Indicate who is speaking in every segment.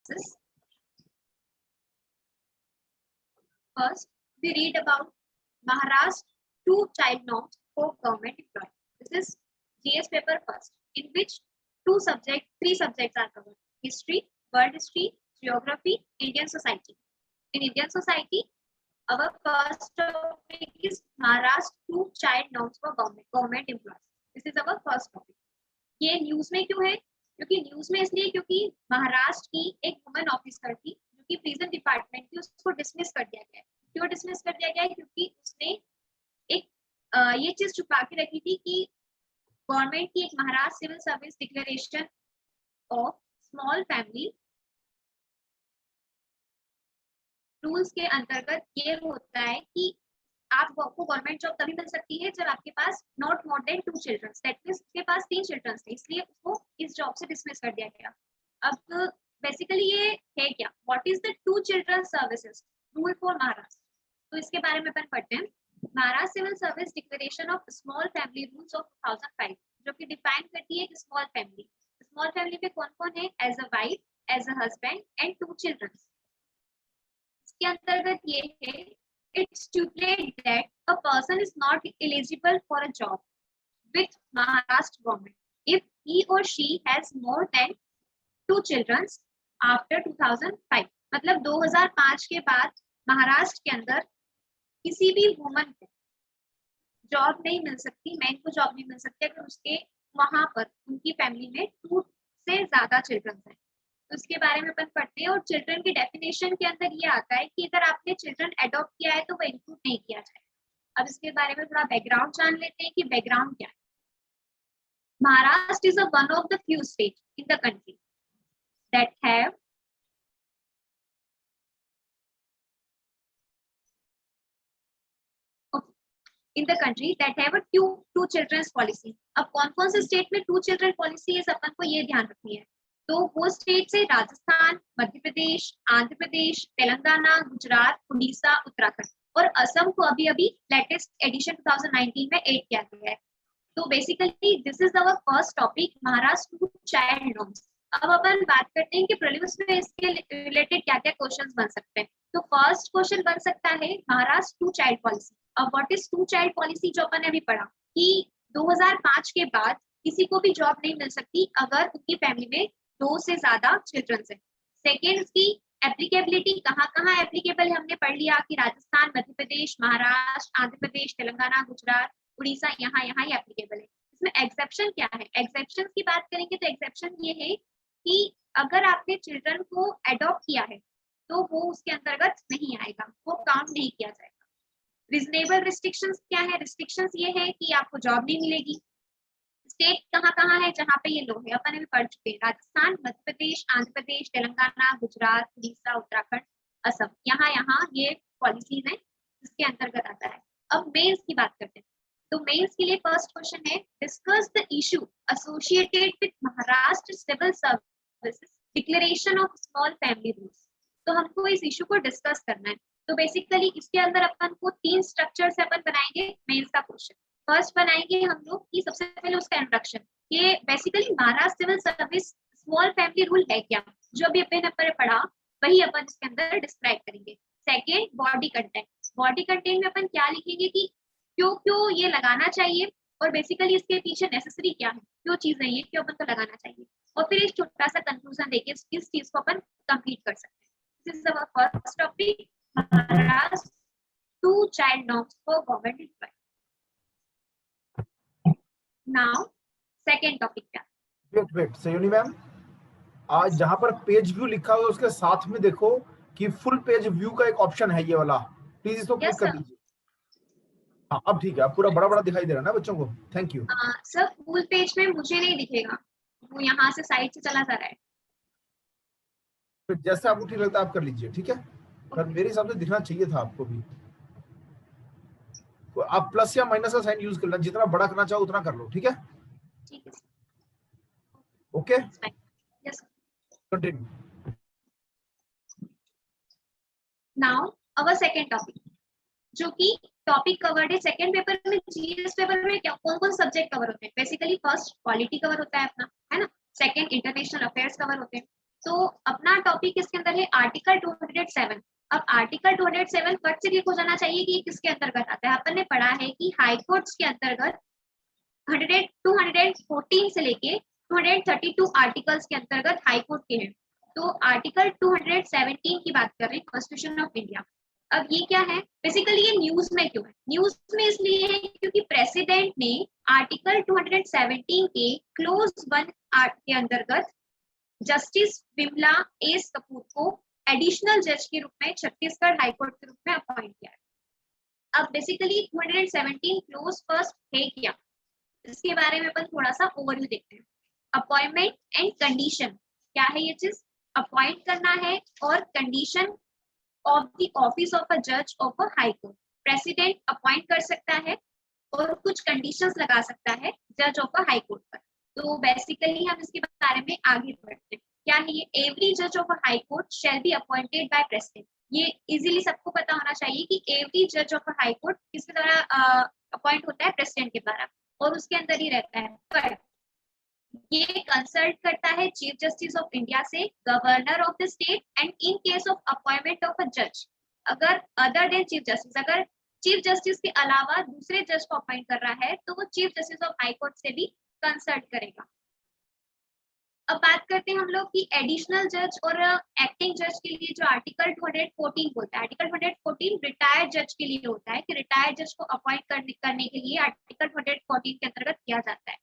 Speaker 1: classes. First, we read about Maharashtra 2 child norms for government employees. This is GS paper first, in which three subjects are covered: history, world history, geography, Indian society. In Indian society, our first topic is Maharashtra 2 child norms for government employees. This is our first topic. ये news में क्यों है? क्योंकि news में इसलिए क्योंकि महाराष्ट्र की एक वुमेन ऑफिसर थी जो कि प्रिजन डिपार्टमेंट थी, उसको डिसमिस कर दिया गया है। क्यों डिसमिस कर दिया गया है? क्योंकि उसने एक ये चीज छुपा के रखी थी कि गवर्नमेंट की एक Maharashtra civil service declaration of small family rules के अंतर्गत ये होता है कि आपको गवर्नमेंट जॉब तभी मिल सकती है जब आपके पास not more than 2 children, that means उसके पास 3 चिल्ड्रन थे, इसलिए उसको इस जॉब से डिसमिस कर दिया गया। अब बेसिकली ये है क्या, what is the 2 children services rule for Maharashtra? तो इसके बारे में अपन पढ़ते हैं। Maharashtra civil service declaration of small family rules of 2005, जो कि डिफाइन करती है कि स्मॉल फैमिली में कौन कौन है, as a wife, as a husband and 2 children. इसके अंतर्गत ये है, it stipulates that a person is not eligible for a job with Maharashtra government if he or she has more than 2 children after 2005. मतलब 2005 के बाद महाराष्ट्र के अंदर किसी भी वुमन को जॉब नहीं मिल सकती, मैन को जॉब नहीं मिल सकती अगर उसके वहां पर उनकी फैमिली में 2 से ज्यादा चिल्ड्रन हैं। तो उसके बारे में अपन पढ़ते हैं। और चिल्ड्रन की डेफिनेशन के अंदर ये आता है कि अगर आपने चिल्ड्रन अडॉप्ट किया है तो वो इंक्लूड नहीं किया जाए। अब इसके बारे में थोड़ा बैकग्राउंड जान लेते हैं कि बैकग्राउंड क्या है। Maharashtra is one of the few state in the country that have a two children policy. अब कौन कौन से स्टेट में 2 चिल्ड्रन पॉलिसी है, अपन को ये ध्यान रखनी है। तो वो स्टेट से राजस्थान, मध्य प्रदेश, आंध्र प्रदेश, तेलंगाना, गुजरात, उड़ीसा, उत्तराखंड और असम को अभी लेटेस्ट एडिशन 2019 में ऐड किया गया है। तो basically this is our first topic, Maharashtra 2 child norms. अब अपन बात करते हैं कि प्रीलिम्स में इसके रिलेटेड क्या क्या क्वेश्चंस बन सकते हैं। तो फर्स्ट क्वेश्चन बन सकता है महाराष्ट्र 2 चाइल्ड पॉलिसी। अब व्हाट इज 2 चाइल्ड पॉलिसी, जो अपन ने अभी पढ़ा कि 2005 के बाद किसी को भी जॉब नहीं मिल सकती अगर उनकी फैमिली में 2 से ज्यादा चिल्ड्रन है। सेकेंड, उसकी एप्लीकेबिलिटी कहाँ एप्लीकेबल है, हमने पढ़ लिया कि राजस्थान, मध्य प्रदेश, महाराष्ट्र, आंध्र प्रदेश, तेलंगाना, गुजरात, उड़ीसा, यहाँ ही एप्लीकेबल है। इसमें एक्सेप्शन क्या है? एक्सेप्शन की बात करेंगे तो एक्सेप्शन ये है कि अगर आपने चिल्ड्रन को अडॉप्ट किया है तो वो उसके अंतर्गत नहीं आएगा, वो काउंट नहीं किया जाएगा। रीजनेबल रिस्ट्रिक्शंस क्या है? रिस्ट्रिक्शंस ये है कि आपको जॉब नहीं मिलेगी। स्टेट कहाँ है जहाँ पे ये लो है, अपन अभी पढ़ चुके हैं, राजस्थान, मध्य प्रदेश, आंध्र प्रदेश, तेलंगाना, गुजरात, उड़ीसा, उत्तराखंड, असम, यहाँ ये पॉलिसीज हैं जिसके अंतर्गत आता है। अब मेंस की बात करते हैं। तो मेंस के लिए फर्स्ट क्वेश्चन है, discuss the issue associated with Maharashtra civil services declaration of small family rules. तो हमको इस इशू को डिस्कस करना है। तो बेसिकली इसके अंदर अपन को 3 स्ट्रक्चर से अपन बनाएंगे मेंस का क्वेश्चन। फर्स्ट बनाएंगे हम लोग कि सबसे पहले उसका इंट्रोडक्शन, ये basically Maharashtra civil service small family rule है क्या, जो अभी अपन ने पढ़ा वही अपन इसके अंदर डिस्क्राइब करेंगे। Second, body content. Body content में अपन क्या लिखेंगे कि क्यों ये लगाना चाहिए और बेसिकली इसके पीछे नेसेसरी क्या है, क्यों चीजें ये क्यों अपन को लगाना चाहिए, और फिर एक छोटा सा कंक्लूजन देके इस चीज को अपन कंप्लीट कर सकते हैं। This is our first topic, Maharashtra 2 child norms for government employ. Now second topic क्या?
Speaker 2: वेट सयोनी मैम, आज जहां पर पेज व्यू लिखा हुआ है उसके साथ में देखो कि फुल पेज व्यू का एक ऑप्शन है, ये वाला, प्लीज इसको क्लिक कर लीजिए। हाँ अब ठीक है, अब पूरा बड़ा दिखाई दे रहा है ना बच्चों को। Thank you
Speaker 1: sir. Full page में मुझे नहीं दिखेगा, वो यहाँ से साइड से चला जा रहा है।
Speaker 2: फिर जैसे आपको ठीक लगता है आप कर लीजिए, ठीक है। पर मेरे हिसाब से दिखना चाहिए था आपको भी। तो आप प्लस या माइनस का साइन यूज करना, जितना बड़ा करना चाहो उतना कर लो, ठीक है।
Speaker 1: ठीक है,
Speaker 2: okay,
Speaker 1: yes.
Speaker 2: Continue.
Speaker 1: Now our second topic, जो कि टॉपिक कवर्ड है सेकंड पेपर में। जीएस पेपर में क्या कौन कौन सब्जेक्ट कवर होते हैं? बेसिकली फर्स्ट पॉलिटी कवर होता है अपना, है ना। सेकंड इंटरनेशनल अफेयर्स कवर होते हैं। तो अपना टॉपिक किसके अंदर है, आर्टिकल 207। अब आर्टिकल 207 फट से क्लिक हो जाना चाहिए कि किसके अंतर्गत आता है। अपन ने पढ़ा है कि हाई कोर्ट्स के अंतर्गत 214 से लेके 232 आर्टिकल्स के अंतर्गत हाई कोर्ट के हैं। तो आर्टिकल 217 की बात कर रहे हैं कॉन्स्टिट्यूशन ऑफ इंडिया। अब ये क्या है, बेसिकली ये न्यूज में क्यों है, न्यूज में इसलिए है क्योंकि प्रेसिडेंट ने आर्टिकल 217 के क्लोज 1 के अंतर्गत जस्टिस विमला एस कपूर को एडिशनल जज के रूप में छत्तीसगढ़ हाईकोर्ट के रूप में अपॉइंट किया है। अब बेसिकली 217 क्लोज फर्स्ट है क्या, इसके बारे में अपन थोड़ा सा ओवरव्यू देखते हैं। अपॉइंटमेंट एंड कंडीशन, क्या है ये चीज, अपॉइंट करना है और condition of the office of a जज of a high court. President appoint कर सकता है और कुछ कंडीशंस लगा सकता है जज ऑफ अ हाई कोर्ट पर। तो बेसिकली हम इसके बारे में आगे बढ़ते हैं। क्या है ये, एवरी जज of a high court shall be appointed by president. ये इजीली सबको पता होना चाहिए कि एवरी जज ऑफ अ हाई कोर्ट किसके द्वारा अपॉइंट होता है, प्रेसिडेंट के द्वारा, और उसके अंदर ही रहता है। पर ये कंसल्ट करता है चीफ जस्टिस ऑफ इंडिया से, governor of the state, and in case of appointment of a जज, अगर अदर देन चीफ जस्टिस, अगर चीफ जस्टिस के अलावा दूसरे जज को अपॉइंट कर रहा है तो वो chief justice of high court से भी कंसल्ट करेगा। अब बात करते हैं हम लोग कि एडिशनल जज और एक्टिंग जज के लिए जो आर्टिकल 214 होता है, आर्टिकल 214 रिटायर्ड जज के लिए होता है कि रिटायर्ड जज को अपॉइंट करने के लिए आर्टिकल 214 के अंतर्गत किया जाता है।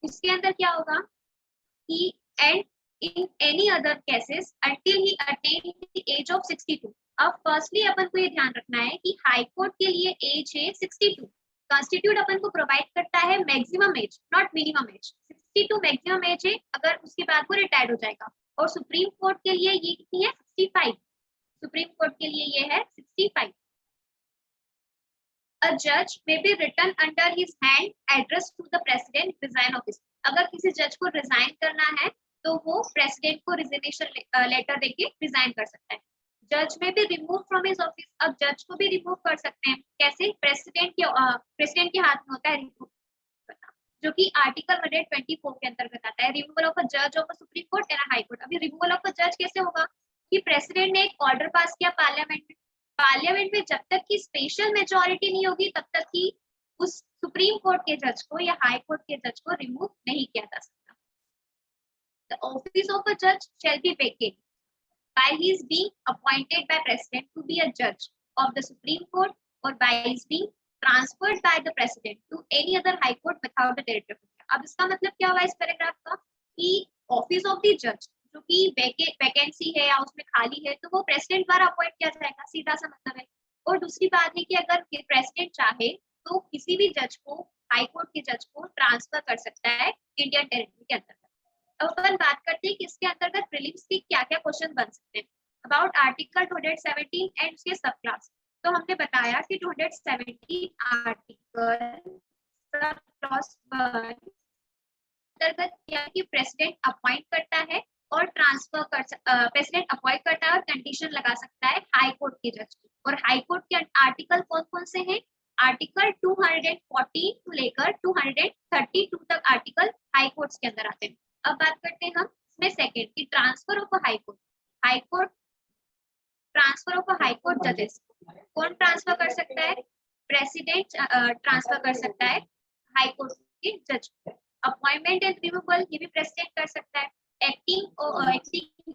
Speaker 1: इसके अंदर क्या होगा कि and in any other cases until he attain the age of 62। अब फर्स्टली अपन को ये ध्यान रखना है कि हाई कोर्ट के लिए एज है 62। कॉन्स्टिट्यूट अपन को प्रोवाइड करता है maximum age, not minimum age. 62 maximum age है, अगर उसके बाद वो रिटायर्ड हो जाएगा। और सुप्रीम कोर्ट के लिए ये कितनी है, 65। सुप्रीम कोर्ट के लिए ये है 65। A judge may be written under his hand addressed to the president resign office। अगर किसी जज को रिजाइन करना है तो वो प्रेसिडेंट को रिजिग्नेशन लेटर देके रिजाइन कर सकता है। जज में भी रिमूव फ्रॉम हिज ऑफिस, अब जज को भी रिमूव कर सकते हैं, कैसे, प्रेसिडेंट के हाथ में होता है रिमूव करना, जो कि आर्टिकल 124 के अंतर्गत आता है, रिमूवल ऑफ अ जज of a supreme court and high court. अभी रिमूवल ऑफ अ जज कैसे होगा कि प्रेसिडेंट ने एक ऑर्डर पास किया पार्लियामेंट में, पार्लियामेंट में जब तक की स्पेशल मेजोरिटी नहीं होगी तब तक की उस सुप्रीम कोर्ट के जज को या हाई कोर्ट के जज को रिमूव नहीं किया जा सकता। द ऑफिस ऑफ अ जज shall be vacate by his being appointed by president to be a judge of the supreme court or by his being transferred by the president to any other high court without the territory of India। अब इसका मतलब क्या हुआ इस paragraph का कि office of the जज जो कि वैकेंसी है या उसमें खाली है तो वो प्रेसिडेंट द्वारा अपॉइंट किया जाएगा, सीधा सा मतलब है। और दूसरी बात है कि अगर प्रेसिडेंट चाहे तो किसी भी जज को, हाई कोर्ट के जज को ट्रांसफर कर सकता है इंडियन टेरिटरी के अंतर्गत। अब अपन बात करते हैं कि इसके अंतर्गत प्रीलिम्स की क्या-क्या क्वेश्चन बन सकते हैं अबाउट आर्टिकल 217 एंड उसके सब क्लास। तो हमने बताया कि 217 आर्टिकल सब क्लास 1 अंतर्गत क्या कि प्रेसिडेंट अपॉइंट करता है और ट्रांसफर कर प्रेसिडेंट अपॉइंट करता है और कंडीशन लगा सकता है हाई कोर्ट के जज की। और हाई कोर्ट के आर्टिकल कौन कौन से हैं, आर्टिकल 214 टू लेकर 232 तक आर्टिकल हाई कोर्ट्स के अंदर आते हैं। अब बात करते हैं हम इसमें सेकंड की transfer of high court. High court transfer of high court जजेस कौन ट्रांसफर कर सकता है, प्रेसिडेंट ट्रांसफर कर सकता है हाई कोर्ट के जज। अपॉइंटमेंट एंड रिमूवल ये भी प्रेसिडेंट कर सकता है। एक्टिंग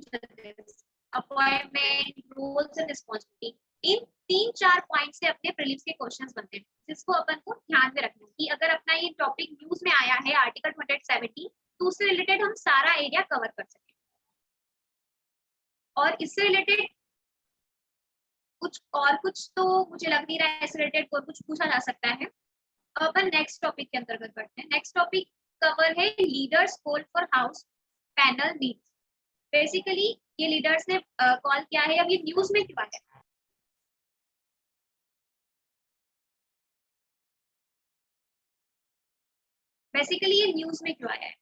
Speaker 1: जजेस, appointment, roles and responsibility, in 3-4 point से अपने प्रीलिम्स के क्वेश्चंस बनते हैं, जिसको अपन को ध्यान में रखना है कि अगर अपना ये टॉपिक न्यूज में आया है आर्टिकल 217 तो उससे रिलेटेड हम सारा एरिया कवर कर सकें। और इससे रिलेटेड कुछ तो मुझे लग नहीं रहा है इससे रिलेटेड कोई कुछ पूछा जा सकता है। अब अपन नेक्स्ट टॉपिक के अंतर्गत बढ़ते हैं। नेक्स्ट टॉपिक कवर है leaders call for house panel meets. Basically ये लीडर्स ने कॉल किया है, अब ये न्यूज में क्यों आया है, बेसिकली ये न्यूज में क्यों आया है।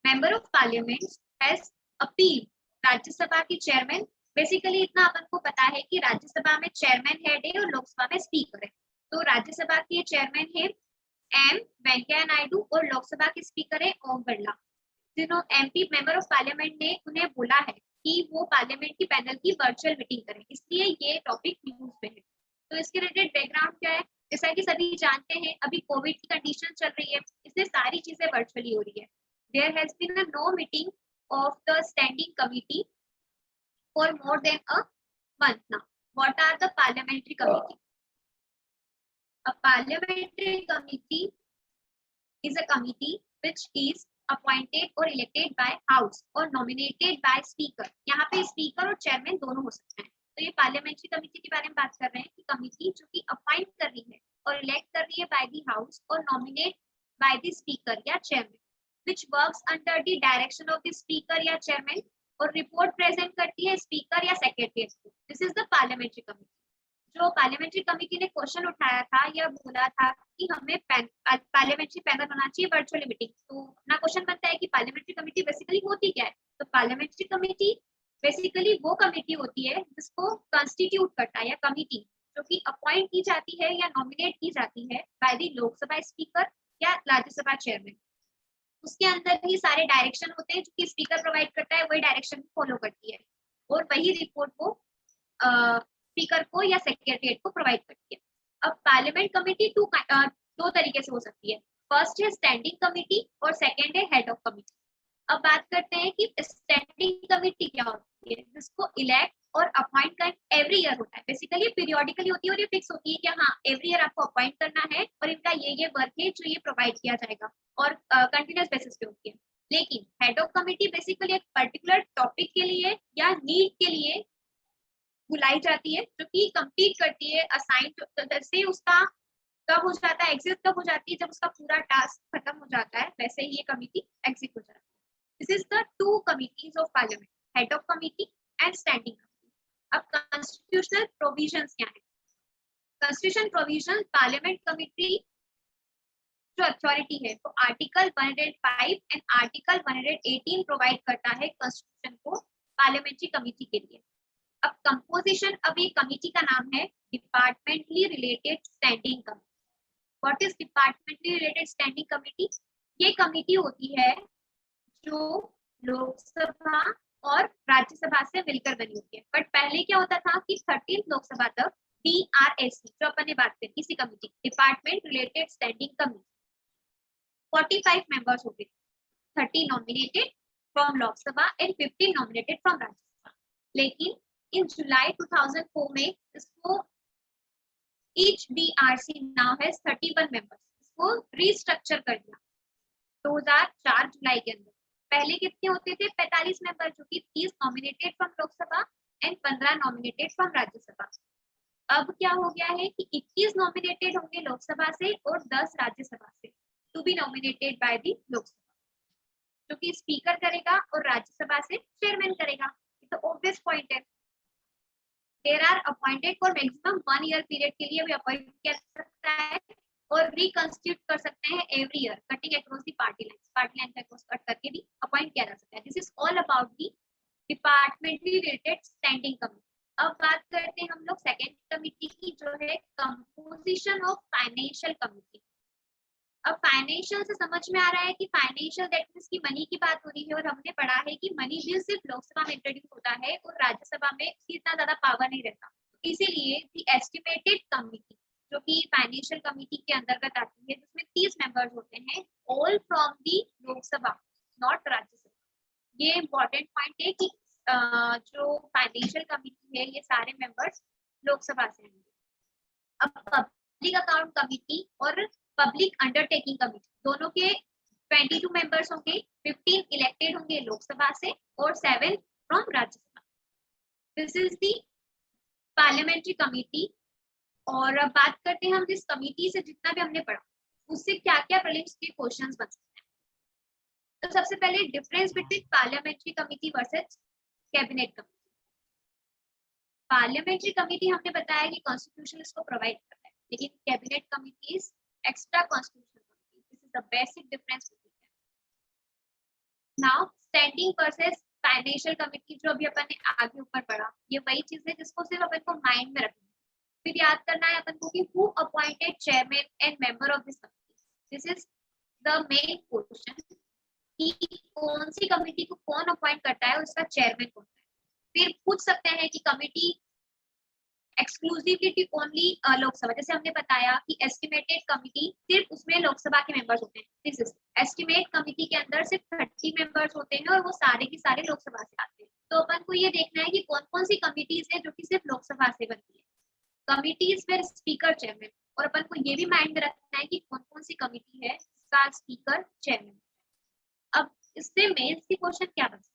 Speaker 1: Member of parliament has appeal Rajya Sabha की चेयरमैन। बेसिकली इतना अपन को पता है कि राज्यसभा में चेयरमैन हेड है और लोकसभा में स्पीकर है। तो राज्यसभा के चेयरमैन है एम वेंकैया नायडू और लोकसभा के स्पीकर है ओम बिरला। जिन्होंने एमपी मेंबर ऑफ पार्लियामेंट ने उन्हें बोला है कि वो पार्लियामेंट्री पैनल की वर्चुअल मीटिंग करें, इसलिए ये टॉपिक न्यूज में है। तो इसके रिलेटेड बैकग्राउंड क्या है, जैसा कि सभी जानते हैं अभी कोविड की कंडीशन चल रही है, इसलिए सारी चीजें वर्चुअली हो रही है। There has been a no meeting of the standing committee for more than a month now. What are the parliamentary committee? A parliamentary committee is a committee which is appointed or elected by house or nominated by speaker. यहाँ पे speaker और chairman दोनों हो सकते हैं। तो ये parliamentary committee के बारे में बात कर रहे हैं कि कमेटी जो कि अपॉइंट कर रही है और इलेक्ट कर रही है बाय द हाउस और नॉमिनेट बाय द स्पीकर या chairman, which works under the direction of the speaker या चेयरमैन और रिपोर्ट प्रेजेंट करती है स्पीकर या सेक्रेटरी को। This is the parliamentary committee. जो पार्लियामेंट्री कमेटी ने क्वेश्चन उठाया था या बोला था कि हमें पार्लियामेंट्री पैनल होना चाहिए वर्चुअल मीटिंग, तो अपना क्वेश्चन बनता है कि पार्लियामेंट्री कमेटी बेसिकली होती क्या है। तो पार्लियामेंट्री कमेटी बेसिकली वो कमेटी होती है जिसको कॉन्स्टिट्यूट करता है या कमेटी जो कि अपॉइंट की जाती है या नॉमिनेट की जाती है बाय द लोकसभा स्पीकर या राज्यसभा चेयरमैन। उसके अंदर ही सारे डायरेक्शन होते हैं जो कि स्पीकर प्रोवाइड करता है, वही डायरेक्शन फॉलो करती है और वही रिपोर्ट को स्पीकर को या सेक्रेटरीट को प्रोवाइड करती है। अब पार्लियामेंट कमेटी दो तरीके से हो सकती है, फर्स्ट है स्टैंडिंग कमेटी और सेकंड है हेड ऑफ कमेटी। अब बात करते हैं कि स्टैंडिंग कमेटी क्या होती है, जिसको इलेक्ट और अपॉइंट कर एवरी ईयर होता है, बेसिकली पीरियोडिकली होती है और ये फिक्स होती है कि हाँ एवरी ईयर आपको अपॉइंट करना है और इनका ये वर्क है जो ये प्रोवाइड किया जाएगा और कंटिन्यूअस बेसिस पे होती है। लेकिन हेड ऑफ कमेटी बेसिकली एक पर्टिकुलर टॉपिक के लिए या नीड के लिए बुलाई जाती है जो कि कंप्लीट करती है असाइन, जैसे उसका कब हो जाता है एग्जिट कब हो जाती है, जब उसका पूरा टास्क खत्म हो जाता है वैसे ही ये कमेटी एग्जिट हो जाती है। This is the two committees of parliament, head of committee and standing committee. अब कॉन्स्टिट्यूशनल प्रोविजंस क्या है? कॉन्स्टिट्यूशन प्रोविजन पार्लियामेंट कमेटी जो अथॉरिटी है तो आर्टिकल 105 एंड आर्टिकल 118 प्रोवाइड करता है कॉन्स्टिट्यूशन को पार्लियामेंट्री कमेटी के लिए। अब कंपोजिशन, अब ये कमेटी का नाम है departmentally related standing committee. What is departmentally related standing committee? ये कमेटी होती है जो लोकसभा और राज्यसभा से मिलकर बनी होती है, बट पहले क्या होता था कि 13th लोकसभा तक DRSC जो अपन ने बात करी इसी committee department related standing committee 45 members होते थे, 30 nominated from Lok Sabha and 15 nominated from Rajya Sabha. लेकिन इन जुलाई 2004 में इसको each DRC now has 31 members, इसको रीस्ट्रक्चर कर दिया 2004 जुलाई के अंदर। पहले कितने होते थे? 45 मेंबर, जो कि 30 nominated from Lok Sabha and 15 nominated from Rajya Sabha. अब क्या हो गया है कि 21 नॉमिनेटेड होंगे लोकसभा से और 10 राज्यसभा से, to be nominated by the Lok Sabha, जो कि स्पीकर करेगा और राज्यसभा से चेयरमैन करेगा। तो ऑब्वियस पॉइंट है, there are appointed for maximum 1 year period के लिए भी अपॉइंट किया जा सकता है और रिकंस्टिट्यूट कर सकते हैं every year cutting across the party line पे अक्रॉस कट करके भी अपॉइंट किया जा सकता है। This is all about the departmentally related standing committee. अब बात करते हैं हम लोग सेकेंड कमेटी की, जो है कंपोजिशन ऑफ फाइनेंशियल कमेटी। अब फाइनेंशियल से समझ में आ रहा है कि फाइनेंशियल दैट मींस की मनी की बात हो रही है और हमने पढ़ा है कि मनी बिल सिर्फ लोकसभा में इंट्रोड्यूस होता है और राज्यसभा में इतना ज्यादा पावर नहीं रहता, इसीलिए द एस्टिमेटेड कमेटी जो कि फाइनेंशियल कमेटी के अंतर्गत आती है जिसमें 30 मेंबर्स होते हैं, all from the Lok Sabha not Rajya Sabha. ये इंपॉर्टेंट पॉइंट है कि जो फाइनेंशियल कमेटी है ये सारे मेंबर्स लोकसभा से होंगे। अब पब्लिक अकाउंट कमेटी और पब्लिक अंडरटेकिंग कमेटी दोनों के 22 मेंबर्स होंगे, 15 इलेक्टेड होंगे लोकसभा से और 7 from Rajya Sabha. This is the parliamentary committee. और अब बात करते हैं हम जिस कमेटी से जितना भी हमने पढ़ा उससे क्या क्या प्रीलिम्स के क्वेश्चंस बन सकते हैं। तो सबसे पहले difference between parliamentary committee versus cabinet committee. Parliamentary committee हमने बताया कि कॉन्स्टिट्यूशन इसको प्रोवाइड करता है, लेकिन cabinet committee is extra constitutional committee. This is the basic difference between them. Now standing versus financial committee जो अभी अपन ने आगे ऊपर पढ़ा, ये वही चीज है जिसको सिर्फ अपन को माइंड में रखना है, फिर याद करना है अपन को कि who appointed chairman and member of this committee. This is the main question कि कौन सी कमेटी को कौन अपॉइंट करता है और उसका चेयरमैन कौन है। फिर पूछ सकते हैं कि कमिटी एक्सक्लूसिवली ओनली लोकसभा, जैसे हमने बताया कि एस्टिमेटेड कमिटी सिर्फ उसमें लोकसभा के मेंबर्स होते हैं, एस्टिमेट कमिटी के अंदर सिर्फ 30 मेंबर्स होते हैं और वो सारे के सारे लोकसभा से आते हैं। तो अपन को ये देखना है कि कौन कौन सी कमिटीज है जो कि सिर्फ लोकसभा से बनती है। कमिटीज में स्पीकर चेयरमैन, और अपन को ये भी माइंड में रखना है कि कौन कौन सी कमिटी है जिसका स्पीकर चेयरमैन। अब इससे मेंस की क्वेश्चन क्या बन सकते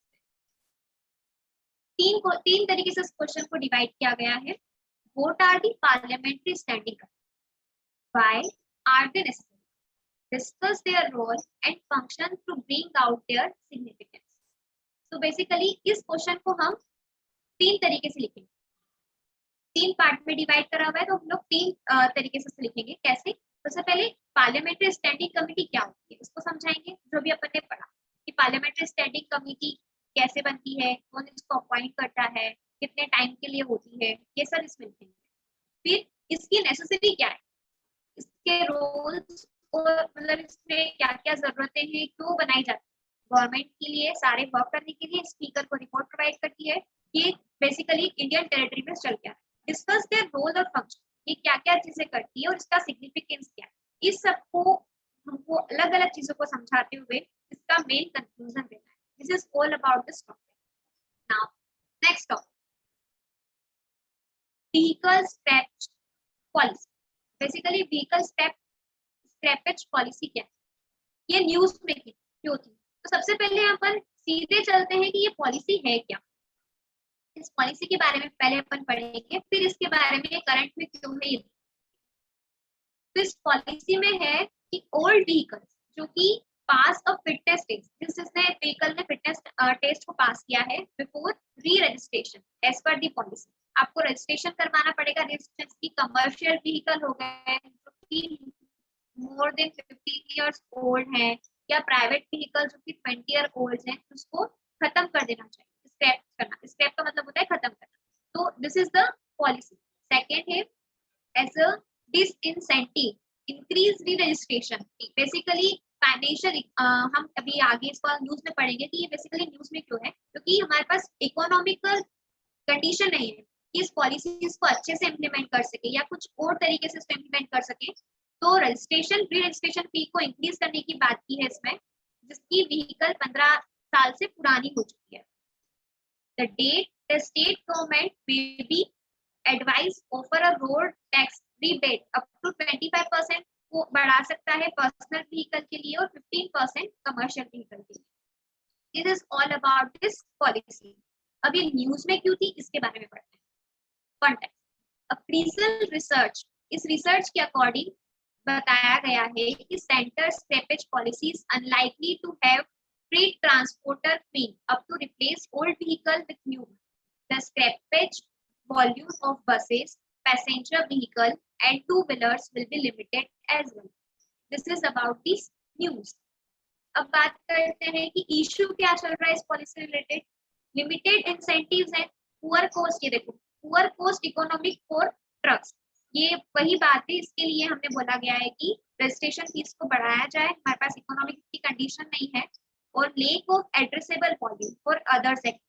Speaker 1: हैं, तीन तरीके से इस क्वेश्चन को डिवाइड किया गया है। What are the parliamentary standing committees? Why are they necessary? Discuss their role and function to bring out their significance. So basically इस क्वेश्चन को हम तीन तरीके से लिखेंगे, तीन पार्ट में डिवाइड करा हुआ है, तो हम लोग तीन तरीके से लिखेंगे। कैसे? सबसे पहले पार्लियामेंट्री स्टैंडिंग कमेटी क्या होती है इसको समझाएंगे, जो भी अपन ने पढ़ा कि पार्लियामेंट्री स्टैंडिंग कमेटी कैसे बनती है, कौन इसको अपॉइंट करता है, कितने टाइम के लिए होती है, ये सब इसमें लिखेंगे। फिर इसकी नेसेसिटी क्या है, इसके रोल्स और मतलब इसमें क्या क्या जरूरतें हैं, क्यों बनाई जाती है। गवर्नमेंट के लिए सारे वर्क करने के लिए स्पीकर को रिपोर्ट प्रोवाइड करती है, ये बेसिकली इंडियन टेरिटरी में चल गया है। डिस्कस देयर रोल और फंक्शन, ये क्या क्या चीजें करती है और इसका सिग्निफिकेंस क्या है, इस सबको हमको अलग अलग चीजों को समझाते हुए इसका मेन कंक्लूजन देना है। This is all about this topic. Now next topic, vehicle scrappage policy. Basically vehicle scrappage policy क्या है, ये न्यूज में क्यों थी। तो सबसे पहले अपन सीधे चलते हैं कि ये पॉलिसी है क्या। इस पॉलिसी के बारे में पहले अपन पढ़ेंगे, फिर इसके बारे में करंट में क्यों है ये। तो इस पॉलिसी में है कि ओल्ड व्हीकल्स जो कि पास ऑफ फिटनेस टेस्ट, जिसने व्हीकल ने फिटनेस टेस्ट को पास किया है बिफोर री रजिस्ट्रेशन एज पर दी पॉलिसी, आपको रजिस्ट्रेशन करवाना पड़ेगा। रजिस्ट्रेशन की कमर्शियल व्हीकल हो गए जो कि मोर देन 15 इयर्स ओल्ड है, या प्राइवेट व्हीकल जो कि 20 ईयर ओल्ड है, उसको खत्म कर देना चाहिए। स्क्रैप करना, स्क्रैप का मतलब होता है खत्म करना। तो this is the policy. Second है as a disincentive increase re registration. Basically financial, हम अभी आगे इसको न्यूज में पढ़ेंगे कि ये बेसिकली न्यूज में क्यों है, क्योंकि हमारे पास इकोनॉमिकल कंडीशन नहीं है कि इस पॉलिसी को अच्छे से इम्प्लीमेंट कर सके या कुछ और तरीके से इसको इम्प्लीमेंट कर सके। तो रजिस्ट्रेशन री रजिस्ट्रेशन फी को इंक्रीज करने की बात की है इसमें, जिसकी व्हीकल 15 साल से पुरानी हो चुकी है। The state government may be advised offer a road tax rebate up to 25% को बढ़ा सकता है पर्सनल व्हीकल के लिए और 15% कमर्शियल व्हीकल के लिए। This is all about this policy. अब ये न्यूज में क्यों थी इसके बारे में पढ़ते हैं। कॉन्टेक्स्ट, अप्रीजल रिसर्च, इस रिसर्च के अकॉर्डिंग बताया गया है कि centre scrappage policies unlikely to have free transporter fee up to replace old vehicle with new. The scrappage volume of buses, passenger vehicle and two-wheelers will be limited as well. This is about this news. अब बात करते हैं कि issue क्या चल रहा है इस पॉलिसी रिलेटेड। लिमिटेड इंसेंटिव्स है, पुअर कोस्ट, ये देखो poor cost economic for trucks, ये वही बात है। इसके लिए हमने बोला गया है कि रजिस्ट्रेशन फीस को बढ़ाया जाए, हमारे पास इकोनॉमिक की कंडीशन नहीं है, और lack of addressable volume for other sectors.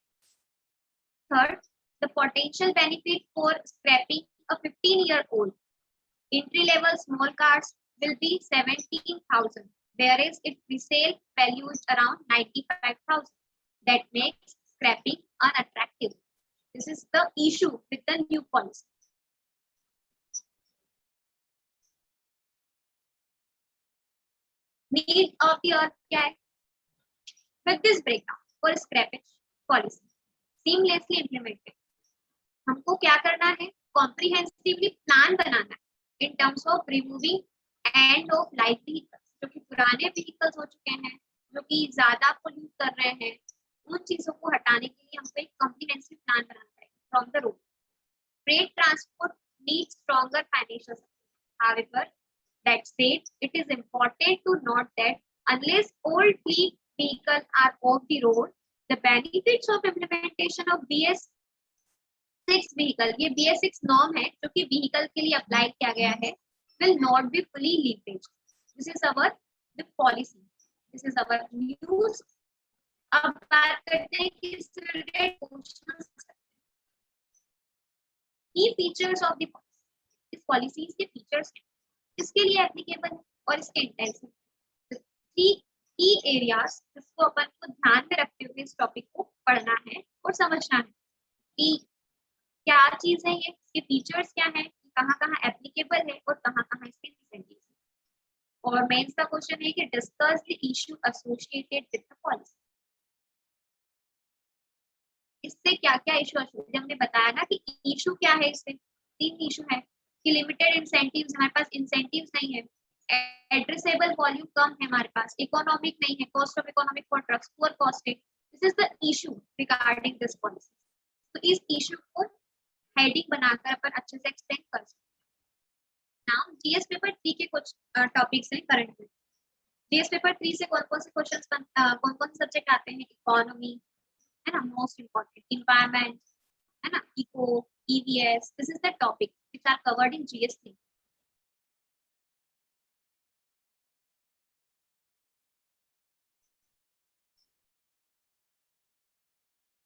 Speaker 1: Third, the potential benefit for scrapping a 15-year-old entry-level small cars will be 17,000, whereas its resale value is around 95,000. That makes scrapping unattractive. This is the issue with the new policy. Need of the earth क्या है? With this breakdown for scrappage policy seamlessly implemented, हमको क्या करना है, comprehensively plan बनाना है in terms of removing end of life vehicles, जो कि पुराने व्हीकल्स हो चुके हैं, जो कि ज्यादा पोल्यूट कर रहे हैं, उन चीजों को हटाने के लिए हमको एक कॉम्प्रिहेंसिव प्लान बनाना है from the road. Freight transport needs stronger financial support. However, that said, it is important to note that unless old fleet vehicles are off the road, the benefits of implementation of BS6 vehicle, ये BS6 norm है जो कि vehicle के लिए apply किया गया है, will not be fully leveraged. This is our the policy. This is our news. अब बात करते हैं कि इससे रिलेटेड क्वेश्चंस की फीचर्स ऑफ द पॉलिसी, इस पॉलिसीज के फीचर्स हैं, किसके लिए एप्लीकेबल है और इसके इंटेंशन, थ्री की एरियाज जिसको अपन को ध्यान में रखते हुए इस टॉपिक को पढ़ना है और समझना है कि क्या चीज है ये, इसके फीचर्स क्या है, कहाँ कहाँ एप्लीकेबल है और कहाँ कहाँ इसके डिसएडवांटेजेस है। और मेंस का क्वेश्चन है कि discuss the issue associated with the policy, इससे क्या क्या इशू एसोसिएटेड, हमने बताया ना कि इशू क्या है, इससे तीन इशू है कि लिमिटेड इंसेंटिव्स, हमारे पास इंसेंटिव्स नहीं है, एड्रेसेबल वॉल्यूम कम है हमारे पास, इकोनॉमिक नहीं है, cost of economic for trucks poor cost है, this is the issue regarding this policy. तो इस इशू को हेडिंग बनाकर अपन अच्छे से एक्सप्लेन कर सकते हैं। नाउ जीएस पेपर 3 के कुछ टॉपिक्स हैं करंट में। जीएस पेपर 3 से कौन कौन से क्वेश्चंस कौन कौन से सब्जेक्ट आते हैं, इकोनॉमी है ना, मोस्ट इंपॉर्टेंट, एनवायरनमेंट है ना, eco, EVS, this is the topic which are covered in GS 3।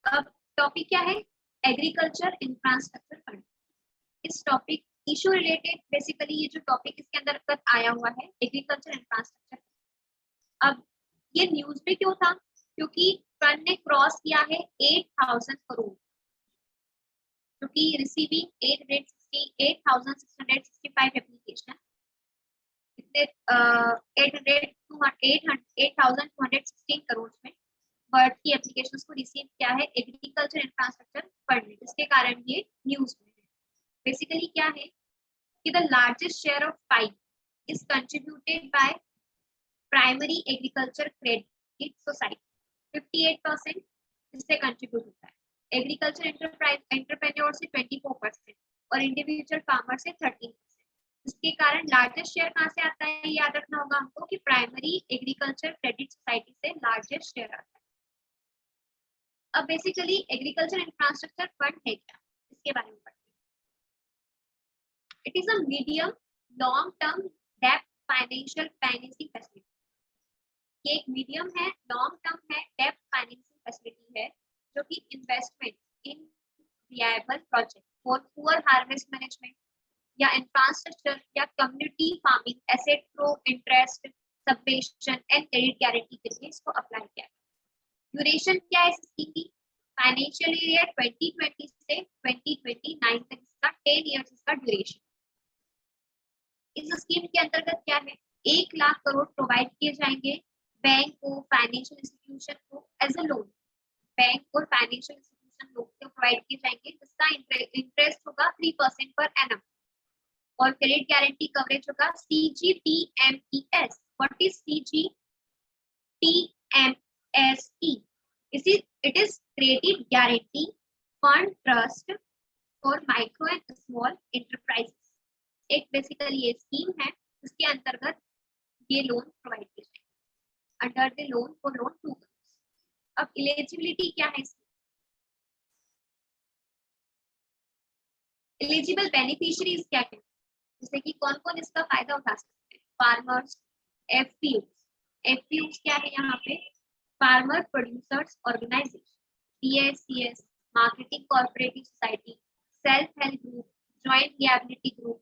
Speaker 1: अब टॉपिक क्या है, एग्रीकल्चर इंफ्रास्ट्रक्चर फंड। इस टॉपिक इशू रिलेटेड बेसिकली ये जो टॉपिक इसके अंदर आया हुआ है एग्रीकल्चर इंफ्रास्ट्रक्चर। अब ये न्यूज में क्यों था, क्योंकि फंड ने क्रॉस किया है 8000 करोड़, क्योंकि रिसीविंग 8,665 एप्लीकेशन, इससे 8,216 करोड़ में बर्ड की एप्लीकेशंस को रिसीव किया है एग्रीकल्चर इंफ्रास्ट्रक्चर फंड ने, जिसके कारण ये न्यूज में है। बेसिकली क्या है कि the largest share of pi is contributed by primary agriculture credit society 58% इससे कंट्रीब्यूट होता है, एग्रीकल्चर एंटरप्रेन्योर से 24% और इंडिविजुअल फार्मर से 13%। इसके कारण लार्जेस्ट शेयर कहाँ से आता है, याद रखना होगा हमको कि प्राइमरी एग्रीकल्चर क्रेडिट सोसाइटी से लार्जेस्ट शेयर आता है। अब बेसिकली एग्रीकल्चर इंफ्रास्ट्रक्चर फंड है क्या, इसके बारे में पढ़ते हैं। It is a medium long term डेब्ट फाइनेंशियल फाइनेंसिंग फैसिलिटी, ये एक मीडियम है, लॉन्ग टर्म है, डेब्ट फाइनेंसिंग फैसिलिटी है जो कि investment in viable project for poor harvest management या इंफ्रास्ट्रक्चर या community farming asset through interest subvention and credit guarantee के लिए इसको अप्लाई किया। ड्यूरेशन क्या है इसकी की, फाइनेंशियल ईयर 2020 से 2029 तक इसका 10 इयर्स इसका ड्यूरेशन। इस स्कीम के अंतर्गत क्या है, 1 लाख करोड़ प्रोवाइड किए जाएंगे बैंक को, फाइनेंशियल इंस्टीट्यूशन को एज अ लोन, बैंक और फाइनेंशियल इंस्टीट्यूशन लोग को प्रोवाइड किए जाएंगे, जिसका इंटरेस्ट होगा 3% पर एनम और क्रेडिट गारंटी कवरेज होगा CGTMES। What is CGTMES? It is credit guarantee fund trust for micro and small enterprises. एक बेसिकली ये स्कीम है जिसके अंतर्गत ये लोन प्रोवाइड किए जाएंगे under the loan for loan 2 crore. अब एलिजिबिलिटी क्या है इसकी, एलिजिबल बेनिफिशियरीज क्या है, जैसे कि कौन कौन इसका फायदा उठा सकते हैं, फार्मर्स, एफपीयूज क्या है यहाँ पे, farmer producers organisation, PSCS, marketing cooperative society, self help group, joint liability group,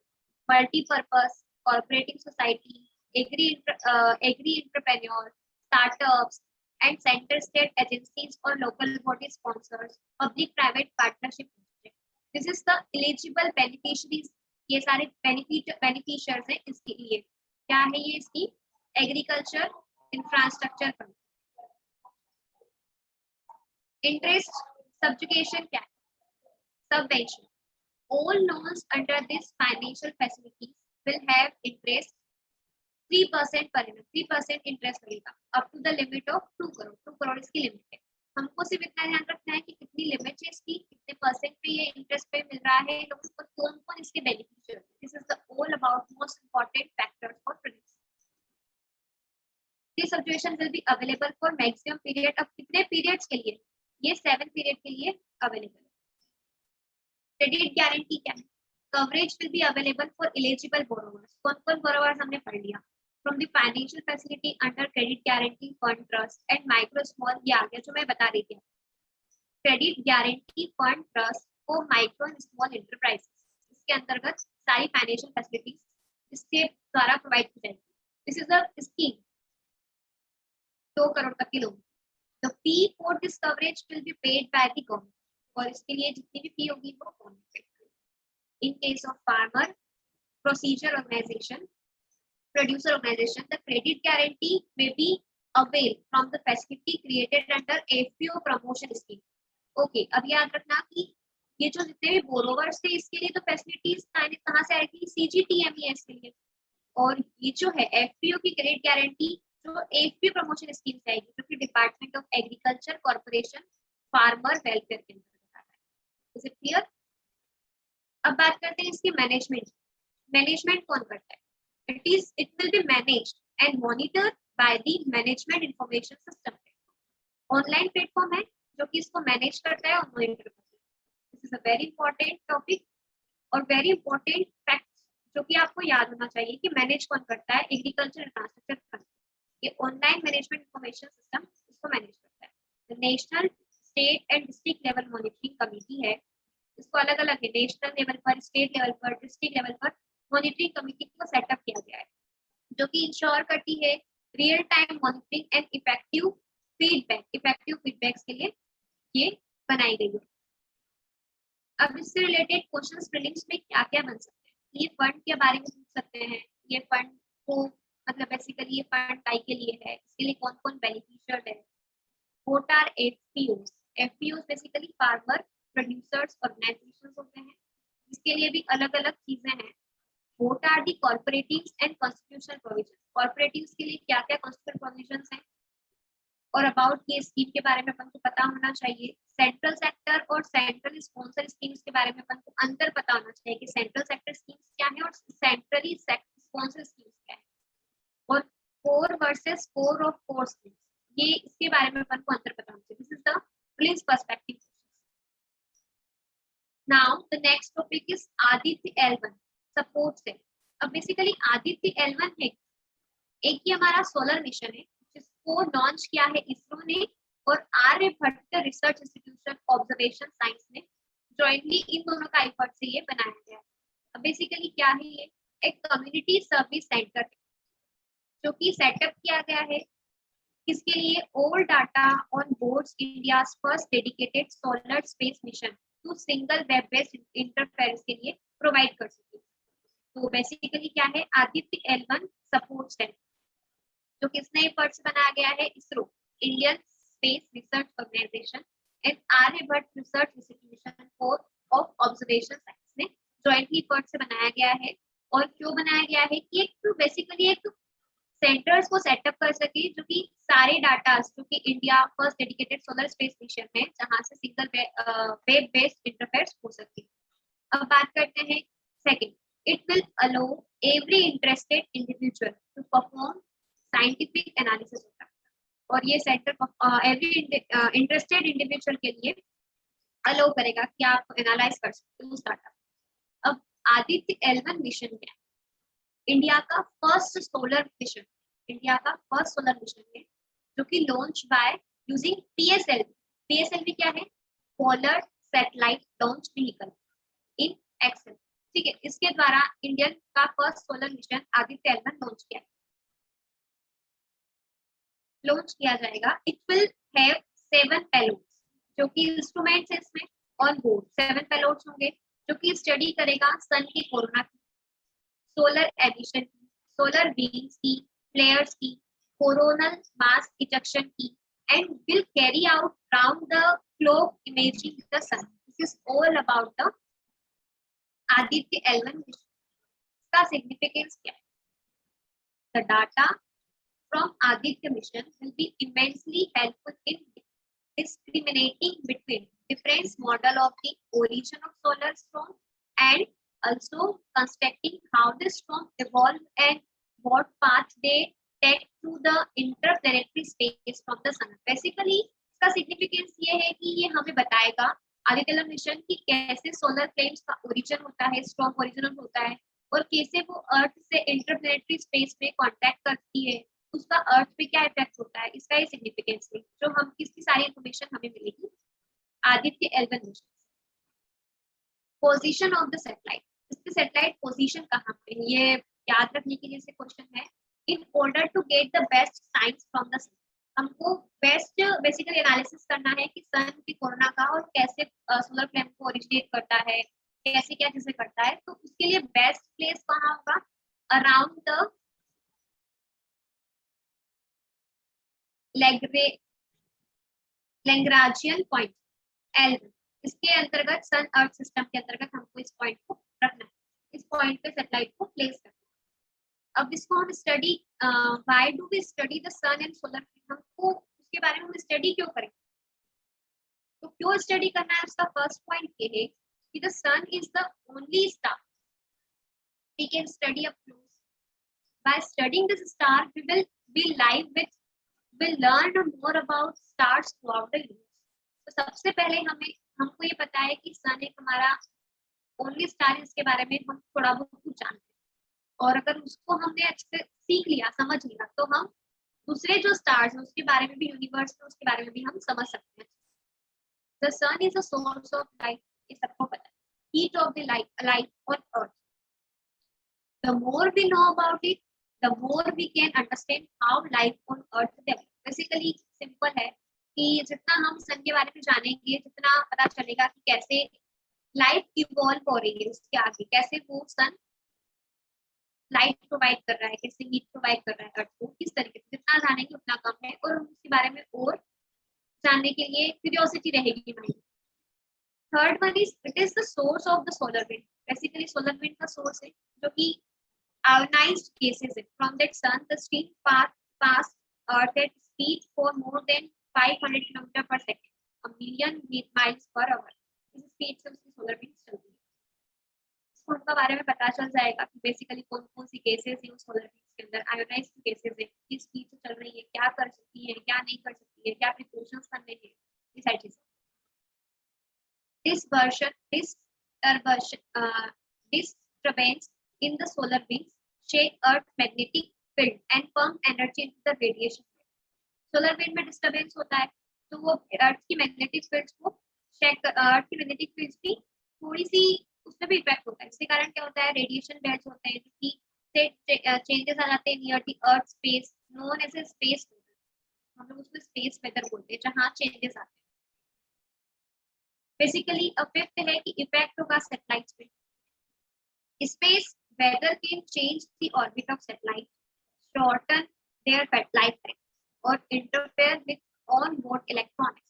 Speaker 1: multipurpose cooperative society, agri entrepreneur, startups and centre state agencies और local body sponsors, public private partnership project. This is the eligible beneficiaries, ये सारे beneficiaries हैं इसके लिए। क्या है ये इसकी, agriculture infrastructure fund. Interest subjugation क्या है, subvention, all loans under this financial facilities will have interest 3% per annum, 3% interest लगेगा up to the limit of 2 crore. 2 crore इसकी लिमिट है। हमको सिर्फ इतना ध्यान रखना है कि कितनी लिमिट है इसकी, कितने परसेंट पे ये इंटरेस्ट पे मिल रहा है, लोगों को कौन कौन इसके beneficiaries. This is the all about most important factors for prediction. This subjugation will be available for maximum period. अब कितने पीरियड्स के लिए, ये 7 पीरियड के लिए अवेलेबल है। क्रेडिट गारंटी क्या है, coverage will be available for eligible borrowers. कौन कौन बोरोवर्स हमने पढ़ लिया, from the financial facility under credit guarantee fund trust and micro small, ये आ गया जो मैं बता रही थी। क्रेडिट गारंटी फंड ट्रस्ट वो माइक्रो एंड स्मॉल एंटरप्राइजेस, इसके अंतर्गत सारी फाइनेंशियल फैसिलिटीज इसके द्वारा प्रोवाइड की जाएगी। This is a scheme 2 crore तक के लोग। The fee for this coverage will be paid by the government, और इसके लिए जितनी भी फी होगी वो गवर्नमेंट पे करेगी। In case of farmer procedure organization producer organization, the credit guarantee may be availed from the facility created under FPO promotion scheme. Okay, अब याद रखना कि ये जो जितने भी बोरोवर्स थे इसके लिए तो फैसिलिटीज कहाँ से आएगी, CGTMES के लिए। और ये जो है FPO की क्रेडिट गारंटी जो FPO प्रमोशन स्कीम से आएगी, जो कि department of agriculture corporation farmer welfare के अंतर्गत आता है। Is it clear? अब बात करते हैं इसकी मैनेजमेंट। मैनेजमेंट कौन करता है? It will be managed and monitored by the management information system. Online platform है जो कि इसको मैनेज करता है और मॉनिटर करता है। This is a very important topic और वेरी इंपॉर्टेंट फैक्ट जो कि आपको याद होना चाहिए कि मैनेज कौन करता है, एग्रीकल्चर इंफ्रास्ट्रक्चर फंड। ये ऑनलाइन मैनेजमेंट इंफॉर्मेशन सिस्टम इसको मैनेज करता है। National state and district level monitoring committee है, इसको अलग अलग है, नेशनल लेवल पर, स्टेट लेवल पर, डिस्ट्रिक्ट लेवल पर मॉनिटरिंग कमेटी को सेटअप किया गया है, जो कि इंश्योर करती है real time monitoring and effective feedbacks के लिए ये बनाई गई है। अब इससे रिलेटेड क्वेश्चंस प्रीलिम्स में क्या क्या बन सकते हैं? ये फंड के बारे में पूछ सकते हैं, ये फंड को मतलब बेसिकली ये फंड काई के लिए है, इसके लिए कौन कौन बेनिफिशियर है, what are FPOs basically farmer producers organisations होते हैं, इसके लिए भी अलग अलग चीजें हैं। What are the cooperatives and constitutional provisions? Cooperatives के लिए क्या क्या constitutional provisions हैं? और about ये स्कीम के बारे में अपन को पता होना चाहिए। सेंट्रल सेक्टर और सेंट्रल स्पॉन्सर स्कीम्स के बारे में अपन को अंतर पता होना चाहिए कि सेंट्रल सेक्टर स्कीम्स क्या है और सेंट्रली स्पॉन्सर स्कीम्स क्या है, और core versus core of core schemes, ये इसके बारे में अपन को अंतर पता होना चाहिए। This is the please perspective. Now the next topic is Aditya L1 support से। अब बेसिकली आदित्य L1 है एक ही हमारा सोलर मिशन है जिसको लॉन्च किया है इसरो ने और Aryabhatta research institution observation science ने जॉइंटली इन दोनों का एफर्ट से ये बनाया गया है। अब बेसिकली क्या है, ये एक कम्युनिटी सर्विस सेंटर है जो कि सेटअप किया गया है किसके लिए, all data on board India first dedicated solar space mission to single web based interference के लिए प्रोवाइड कर सके। तो बेसिकली क्या है, आदित्य L1 सपोर्ट सेंटर जो किसने एफर्ट से बनाया गया है, ISRO, Indian space research organization and Aryabhatta research institution for of observation science ने जॉइंटली एफर्ट से बनाया गया है। और क्यों बनाया गया है कि एक बेसिकली एक सेंटर्स को सेटअप कर सके जो कि सारे डाटा जो कि India first dedicated solar space mission है जहां से सिंगल वेब बेस्ड इंटरफेस हो सके। अब बात करते हैं second, it will allow every interested individual to perform scientific analysis होता है, और ये सेंटर एवरी इंटरेस्टेड इंडिविजुअल के लिए अलाउ करेगा कि आप एनालाइज कर सकते हो उस डाटा। अब आदित्य L1 मिशन क्या है, इंडिया का फर्स्ट सोलर मिशन, इंडिया का फर्स्ट सोलर मिशन है जो कि लॉन्च बाय यूजिंग PSLV क्या है, polar satellite launch vehicle in XL. ठीक है, इसके द्वारा इंडियन का first solar mission Aditya L1 launch किया जाएगा। इट विल हैव 7 पेलोड्स जो कि इंस्ट्रूमेंट्स है इसमें ऑन बोर्ड, 7 पेलोड्स होंगे जो कि स्टडी करेगा सन की कोरोना की, सोलर एमिशन की, सोलर बीम्स की, फ्लेयर्स की, कोरोनल मास इजेक्शन की, and will carry out round the clock imaging the sun. This is all about the Aditya L1 मिशन। इसका सिग्निफिकेंस क्या है, the data from Aditya mission will be immensely helpful in discriminating between different model of the origin of solar storm and also constructing how the storm evolve and what path they take through the interplanetary space from the sun। Basically इसका significance ये है कि ये हमें बताएगा Aditya L1 mission की कैसे solar flames का ओरिजिन होता है, स्ट्रॉन्ग ओरिजिन होता है, और कैसे वो अर्थ से इंटरप्लेनेटरी स्पेस में कांटेक्ट करती है, उसका अर्थ पे क्या इफेक्ट होता है, इसका ये सिग्निफिकेंस है जो हम किसकी सारी इंफॉर्मेशन हमें मिलेगी Aditya L1 mission. Position of the satellite, इसकी सैटेलाइट पोजीशन कहाँ पे है, ये याद रखने के लिए से क्वेश्चन है। In order to get the best science from the sun, हमको बेस्ट बेसिकली एनालिसिस करना है कि सन की कोरोना का और कैसे सोलर फ्लेम को ओरिजिनेट करता है, कैसे क्या चीजें करता है। तो उसके लिए बेस्ट प्लेस कहाँ होगा, around the Lagrangian point L, इसके अंतर्गत सन अर्थ सिस्टम के अंतर्गत हमको इस पॉइंट को रखना है, इस पॉइंट पे सैटेलाइट को प्लेस करना है। अब इसको हम study, why do we study the sun and solar, हमको उसके बारे में हम स्टडी क्यों करें, तो क्यों स्टडी करना है, उसका फर्स्ट पॉइंट ये है कि the sun is the only star we can study up close, by studying this star we will be live with, will learn more about stars throughout the universe. तो सबसे पहले हमको ये पता है कि सन एक हमारा ओनली स्टार है, इसके बारे में हम थोड़ा बहुत कुछ जानते हैं, और अगर उसको हमने अच्छे से सीख लिया, समझ लिया, तो हम दूसरे जो स्टार्स हैं उसके बारे में भी, यूनिवर्स में उसके बारे में भी हम समझ सकते हैं। The sun is a source of light, ये सबको पता है, heat of the light on earth, the more we know about it the more we can understand how life on earth develop. Basically simple है कि जितना हम सन के बारे में जानेंगे, जितना पता चलेगा कि कैसे लाइफ इवॉल्व हो रही है उसके आगे, कैसे वो सन लाइट प्रोवाइड कर रहा है, कैसे हीट प्रोवाइड कर रहा है अर्थ को, किस तरीके से, जितना जानेंगे उतना कम है, और उसके बारे में और जानने के लिए क्यूरियोसिटी रहेगी mind. Third one is it is the source of the solar wind, basically solar wind का सोर्स है, जो कि ionized gases है। From that sun, the stream passed Earth at speed for more than 500 km per second, a million miles per hour। इस speed से उसकी solar winds चलती है। इसको उनका बारे में पता चल जाएगा कि बेसिकली कौन कौन सी गेसेस हैं उस सोलर विंड्स के अंदर, आयोनाइज्ड गेसेस है, किस स्पीड से चल रही है, क्या कर सकती है, क्या नहीं कर सकती है, क्या प्रिकॉशंस करने हैं, ये सारी चीजें। Disturbance in the solar winds shake Earth's magnetic field and pump energy into the radiation field। Solar wind में डिस्टर्बेंस होता है तो वो अर्थ की मैग्नेटिक फील्ड्स को चेक, अर्थ की मैग्नेटिक फील्ड्स भी थोड़ी सी उसमें भी इफेक्ट होता है। इसके कारण क्या होता है, रेडिएशन बेल्ट्स होते हैं, जो चेंजेस आ जाते हैं near the earth space, known as a space weather, हम लोग उसको स्पेस वेदर बोलते हैं, जहाँ चेंजेस आते हैं। बेसिकली अब फिफ्थ है कि इफेक्ट होगा सैटेलाइट्स पे। Space weather can change the orbit of satellite, shorten their lifetime, or interfere with on-board electronics।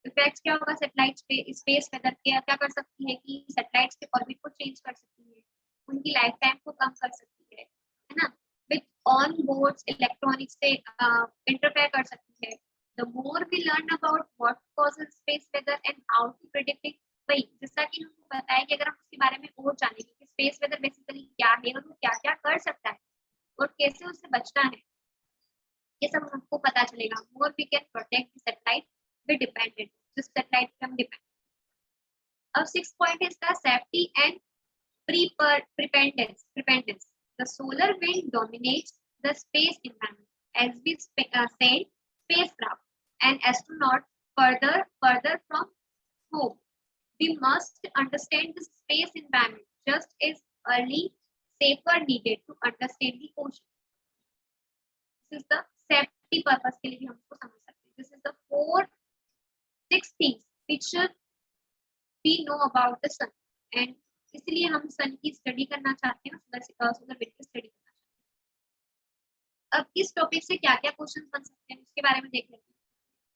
Speaker 1: Effects क्या होगा सैटेलाइट्स पे, स्पेस वेदर क्या कर सकती है कि सैटेलाइट्स के ऑर्बिट को चेंज कर सकती है, उनकी लाइफ टाइम को कम कर सकती है ना, विद ऑन बोर्ड इलेक्ट्रॉनिक्स से इंटरफेयर कर सकती है। The more we learn about what causes space weather and how to predict it, भाई जैसा कि हमको पता है कि अगर हम उसके बारे में और जानेंगे कि स्पेस वेदर बेसिकली क्या है और वो क्या क्या कर सकता है और कैसे उससे बचना है, ये सब हमको पता चलेगा। More we can protect the satellite be dependent, जिस सैटेलाइट पे हम डिपेंड। अब 6 पॉइंट है इसका, safety and preparedness। The solar wind dominates the space environment, as we said, spacecraft and astronauts further from home। We must understand the space environment just as early safer needed to understand the ocean। This is the safety purpose के लिए भी हमको समझ सकते हैं। This is the 6 things which we know about the sun, and इसलिए हम सन की स्टडी करना चाहते हैं, सोलर विंड की स्टडी करना चाहते हैं। अब इस टॉपिक से क्या क्या क्वेश्चन बन सकते हैं उसके बारे में देख लेते हैं।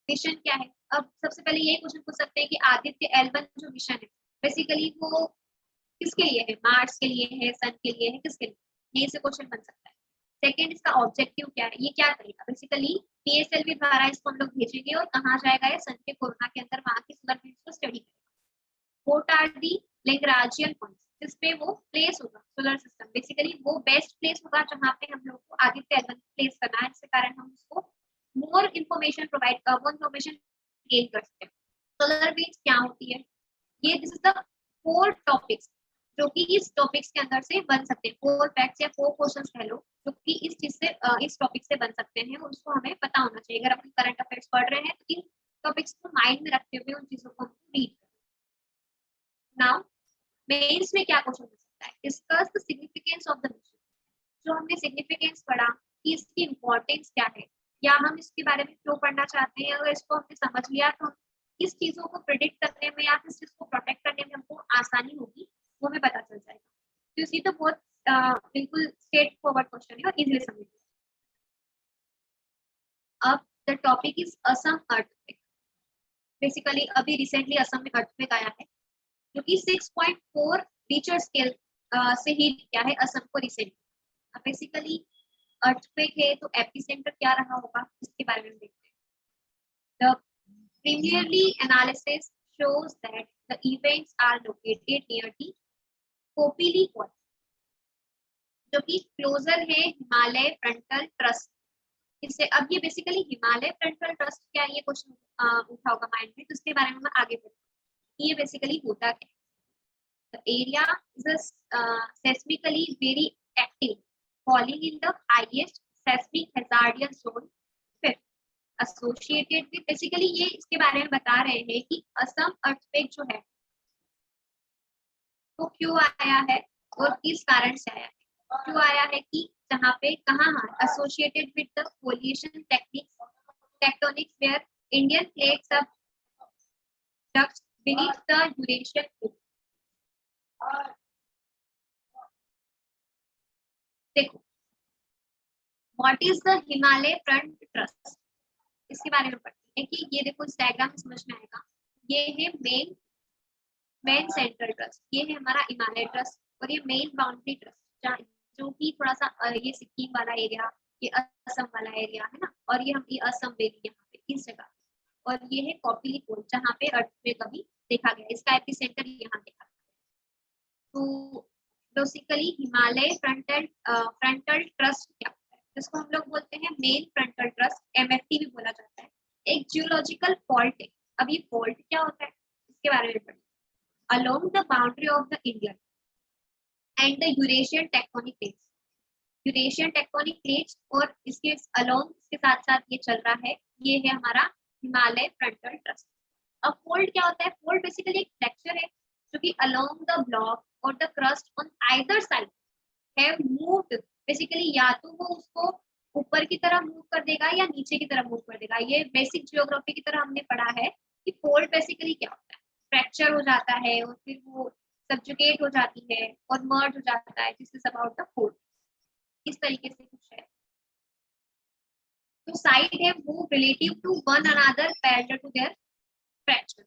Speaker 1: मिशन क्या है, अब सबसे पहले ये क्वेश्चन पूछ सकते हैं कि आदित्य L1 जो मिशन है बेसिकली वो किसके लिए है, मार्स के लिए है, सन के लिए है, किसके लिए, ये से क्वेश्चन बन सकता है। सेकंड, इसका ऑब्जेक्टिव क्या है, ये क्या करेगा, बेसिकली PSLV द्वारा इसको हम लोग भेजेंगे और कहाँ जाएगा, ये सन के कोरोना के अंदर वहां की सोलर विंड्स को स्टडी करेगा। What are the lagrangian points, जिस पे वो प्लेस होगा सोलर सिस्टम, बेसिकली वो बेस्ट प्लेस होगा जहाँ पे हम लोग को आदित्य L1 प्लेस करना है, जिसके कारण हम उसको मोर इंफॉर्मेशन प्रोवाइड वो इंफॉर्मेशन गेन कर सकते हैं। सोलर विंड्स क्या होती है, ये दिस इज द 4 टॉपिक्स जो कि इस टॉपिक्स के अंदर से बन सकते हैं, 4 फैक्ट्स या 4 क्वेश्चंस कह लो जो कि इस चीज से इस टॉपिक से बन सकते हैं, और उसको हमें पता होना चाहिए। अगर अपन करंट अफेयर्स पढ़ रहे हैं तो इन टॉपिक्स को माइंड में रखते हुए उन चीजों को रीड करें। नाउ मेंस में क्या क्वेश्चन हो सकता है, discuss the significance of the mission, जो हमने सिग्निफिकेंस पढ़ा कि इसकी इम्पोर्टेंस क्या है, या हम इसके बारे में क्यों पढ़ना चाहते हैं, अगर इसको हमने समझ लिया तो किस चीजों को प्रिडिक्ट करने में या किस चीज को प्रोटेक्ट करने में हमको आसानी होगी, वो हमें पता चल जाएगा। तो इसी तो बहुत बिल्कुल स्ट्रेट फॉरवर्ड क्वेश्चन है और इजीली समझ। अब the topic is Assam earthquake. Basically अभी रिसेंटली असम में अर्थक्वेक आया है जो कि 6.4 रिक्टर स्केल से ही क्या है असम को रिसेंटली। बेसिकली अर्थक्वेक है तो एपिसेंटर क्या रहा होगा इसके बारे में देखते हैं। The preliminary analysis shows that the events are located near the Kopili Fault, जो कि क्लोजर है हिमालय फ्रंटल ट्रस्ट। इससे अब ये बेसिकली हिमालय फ्रंटल ट्रस्ट क्या है, ये क्वेश्चन उठा होगा माइंड में, तो उसके बारे में मैं आगे बढ़ूँ। ये बेसिकली होता है, the area is seismically very active, falling in the highest seismic hazardous zone, associated with, basically ये इसके बारे में बता रहे हैं कि असम अर्थक्वेक जो है वो क्यों आया है और किस कारण से आया है। क्यों आया है कि जहाँ पे कहाँ associated with the collision tectonics where Indian plates of ducts beneath the Eurasian plate. देखो what is the Himalaya front thrust, इसके बारे में पढ़ते हैं कि ये देखो इस डायग्राम में समझ में आएगा। ये है मेन सेंट्रल ट्रस्ट, ये है हमारा हिमालय ट्रस्ट, और ये मेन बाउंड्री ट्रस्ट जो कि थोड़ा सा ये सिक्किम वाला एरिया, ये असम वाला एरिया है ना, और ये हम ये असम वैली यहाँ पे इस जगह, और ये है कॉपिली फोर्ट जहाँ पे अर्थक्वेक अभी देखा गया, इसका एपिसेंटर यहाँ देखा गया। तो बेसिकली हिमालय फ्रंटल ट्रस्ट क्या होता है, जिसको हम लोग बोलते हैं मेन फ्रंटल ट्रस्ट, एमएफटी भी बोला जाता है, एक जियोलॉजिकल फॉल्ट है। अब ये फॉल्ट क्या होता है इसके बारे में पढ़िए। along the boundary of the Indian and the Eurasian tectonic plates, Eurasian tectonic plates और इसके अलोंग के साथ साथ ये चल रहा है, ये है हमारा हिमालय फ्रंटल ट्रस्ट। अब फोल्ड क्या होता है, फोल्ड बेसिकली एक फ्रैक्चर है जो कि अलोंग द ब्लॉक और the crust on either side have moved, basically या तो वो उसको ऊपर की तरफ मूव कर देगा या नीचे की तरफ मूव कर देगा। ये बेसिक जियोग्राफी की तरह हमने पढ़ा है कि फोल्ड बेसिकली क्या होता है, फ्रैक्चर हो जाता है और फिर वो सब्जुगेट हो जाती है और मर्ज हो जाता है, this is about the fold. इस तरीके से कुछ है। तो साइड है move relative to one another parallel to their fracture.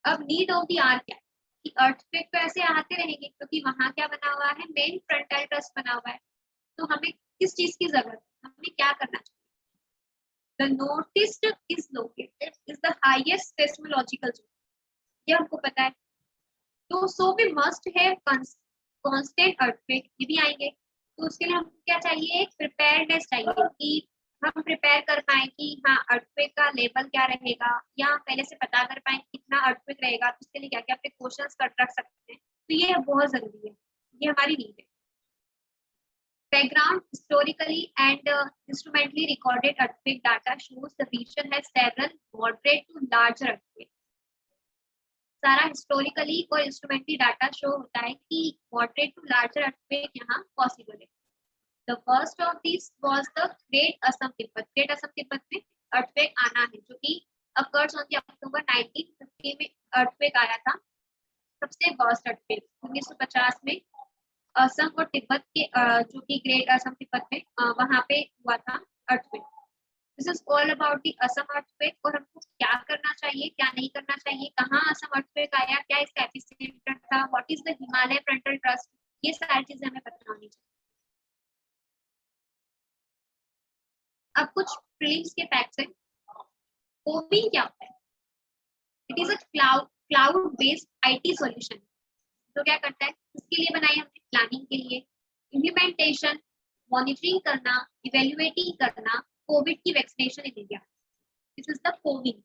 Speaker 1: अब नीड ऑफ द आर क्या है कि अर्थक्वेक तो ऐसे आते रहेंगे क्योंकि वहां क्या बना हुआ है, मेन फ्रंटल ट्रस्ट बना हुआ है। तो हमें किस चीज की जरूरत है, हमें क्या करना चाहिए। The northeast is located is the highest seismological zone, ये हमको पता है। तो सो वी मस्ट है कांस्टेंट अर्थक्वेक, ये भी आएंगे। तो उसके लिए हमको क्या चाहिए, एक प्रिपेयर्डनेस चाहिए कि हम प्रिपेयर कर पाए कि हाँ अर्थक्वेक का लेवल क्या रहेगा, या पहले से पता कर पाए कितना अर्थक्वेक रहेगा, तो उसके लिए क्या क्या प्रिकॉशंस कर रख सकते हैं। तो ये बहुत जरूरी है, ये हमारी नीड है। Background historically and instrumentally recorded earthquake data shows the region has several moderate to larger earthquakes. सारा हिस्टोरिकली और इंस्ट्रूमेंटली डाटा शो होता है कि मॉडरेट टू लार्जर अर्थक्वेक यहाँ पॉसिबल है। The first of these was the Great Assam Tibbet. Great Assam Tibbet में earthquake आना है जो कि occurs on the October 1950 में अर्थक्वेक आया था, सबसे वर्स्ट अर्थक्वेक 1950 में असम और तिब्बत के जो कि ग्रेट असम तिब्बत में वहां पे हुआ था earthquake. This is all about the Assam earthquake, और हमको क्या करना चाहिए क्या नहीं करना चाहिए, कहाँ असम अर्थक्वेक आया, क्या इसका एपिसेंटर था, what is the Himalaya frontal trust, ये सारी चीजें हमें पता होनी चाहिए। अब कुछ प्रीलिम्स के फैक्ट्स हैं। कोविन क्या होता है, it is a cloud based IT solution. तो क्या करता है, इसके लिए बनाई हमने प्लानिंग के लिए, इम्प्लीमेंटेशन, मॉनिटरिंग करना, इवेल्युएटिंग करना कोविड की vaccination in India. This is the CoWIN.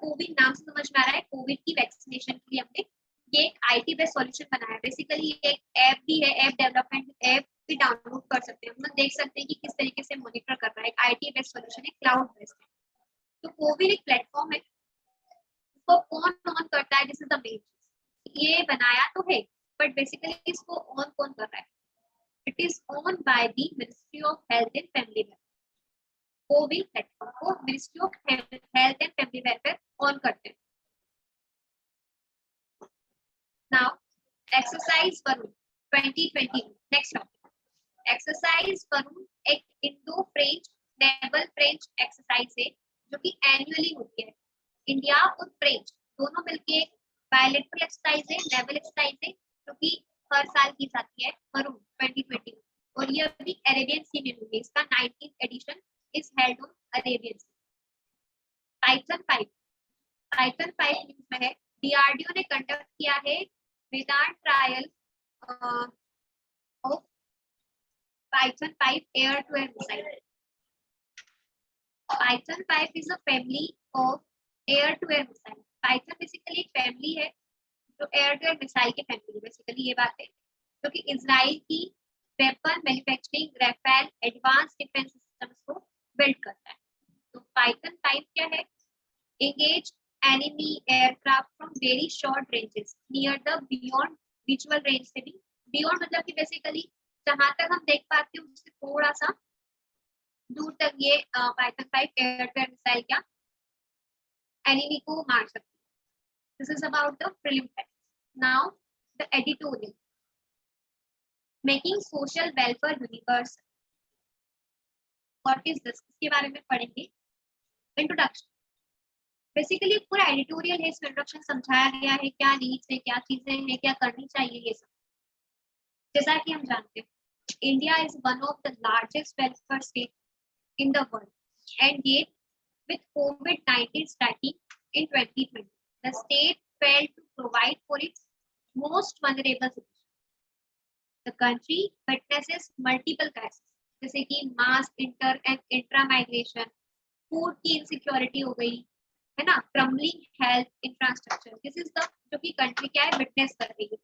Speaker 1: CoWIN नाम से समझ में आ रहा है, कोविड की वैक्सीनेशन के लिए हमने ये एक आईटी बेस्ड सॉल्यूशन बनाया है। बेसिकली ये एक ऐप भी है, ऐप डेवलपमेंट ऐप भी डाउनलोड कर सकते हैं, हम देख सकते हैं कि किस तरीके से मॉनिटर कर रहा है। एक आईटी बेस्ड सॉल्यूशन है, क्लाउड बेस्ड है। तो कोविन एक प्लेटफॉर्म है, इसको कौन ऑन करता है, दिस इज द मेन। ये बनाया तो है, बट बेसिकली इसको ऑन कौन कर रहा है? It is own by the ministry of health and family welfare. CoWIN platform को ministry of health and family welfare on करते हैं। Now exercise Varun 2020 next topic. Exercise Varun एक Indo French naval French exercise है जो कि एनुअली होती है। India और फ्रेंच दोनों मिलके बायलैटरल एक्सरसाइज है, नेवल एक्सरसाइज है जो कि हर साल की जाती है वरुण 2020 और ये अभी अरेबियन सी में हुई है। इसका 19th edition is held on Arabian sea. Python 5 news में है। डीआरडीओ ने कंडक्ट किया है वेदांत trial of Python 5 air to air missile. पाइथन 5 is a family of air to air missile. Python basically एक फैमिली है जो एयर टू एयर मिसाइल की फैमिली बेसिकली ये बात है, जो कि इजराइल की weapon manufacturing Rafael advanced defense systems को बिल्ड करता है। तो पाइथन 5 क्या है? engage enemy aircraft from very short ranges near the beyond visual range से भी beyond मतलब कि बेसिकली जहां तक हम देख पाते हैं उससे थोड़ा सा दूर तक ये python 5 air to air missile क्या एनिमी को मार सकती है। This is about the prelim facts. Now the editorial making social welfare universal. What is this? इसके बारे में पढ़ेंगे। इंट्रोडक्शन बेसिकली पूरा एडिटोरियल है, इसमें इंट्रोडक्शन समझाया गया है क्या नीड्स है, क्या चीजें हैं, क्या करनी चाहिए ये सब। जैसा कि हम जानते हैं India is one of the largest welfare state in the world and yet with COVID-19 starting in 2020 the state failed to provide for its most vulnerable citizens. The country witnesses multiple crises जैसे कि mass inter and intra migration, food की insecurity हो गई है ना, crumbling health infrastructure. This is the जो कि country क्या है witness कर रही है।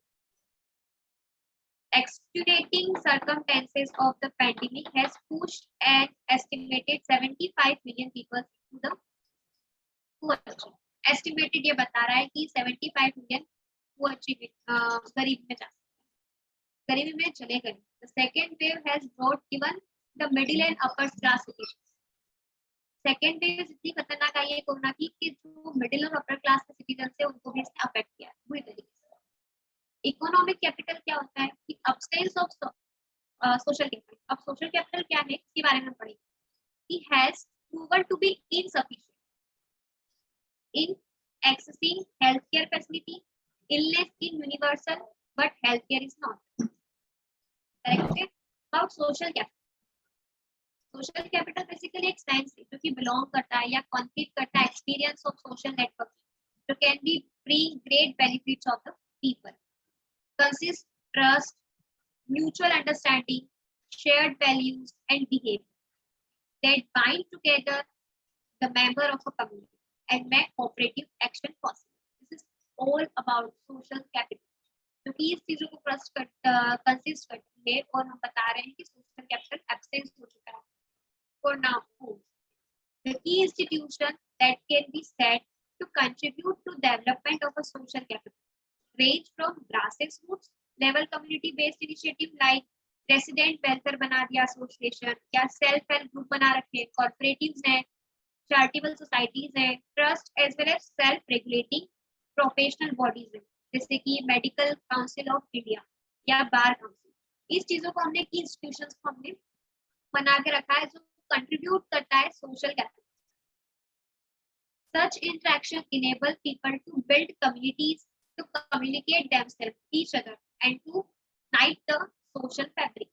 Speaker 1: Extenuating circumstances of the pandemic has pushed an estimated 75 million people to the poverty. Estimated ये बता रहा है कि 75 million poverty गरीब में जा सकते हैं, गरीबी में चले गए। The second wave has brought even the middle and upper class citizens. Second wave इतनी खतरनाक आई है कोरोना की कि जो मिडिल और अपर क्लास के सिटीजन है उनको भी इसने अफेक्ट किया है पूरी तरीके से। इकोनॉमिक कैपिटल क्या होता है कि अपसेल्स ऑफ सोशल कैपिटल। अब सोशल कैपिटल क्या है इसके बारे में पढ़ेंगे कि has proven to be insufficient in accessing health care facility, illness in universal but health care is not. Correct है। About social capital, social capital basically एक साइंस है जो कि बिलोंग करता है या कॉन्फ्लिक्ट करता है एक्सपीरियंस ऑफ सोशल नेटवर्क जो can be bring great benefits of the people. Consist trust, mutual understanding, shared values and behavior that bind together the member of a community and make cooperative action possible. This is all about social capital. जो कि इस चीजों को consist करती है और हम बता रहे हैं कि सोशल कैपिटल एब्सेंस हो चुका है। For now, the key institution that can be said to contribute to development of a social capital range from grassroots level community based initiative like resident welfare बना दिया एसोसिएशन या self help group बना रखे, cooperatives हैं, charitable societies हैं, trust as well as self regulating professional bodies हैं जैसे कि मेडिकल काउंसिल ऑफ इंडिया या बार काउंसिल। इस चीजों को हमने की इंस्टीट्यूशंस को हमने बना के रखा है जो कंट्रीब्यूट करता है social capital. Such interaction enable people to build communities, to communicate themselves, each other, and to unite the social fabric.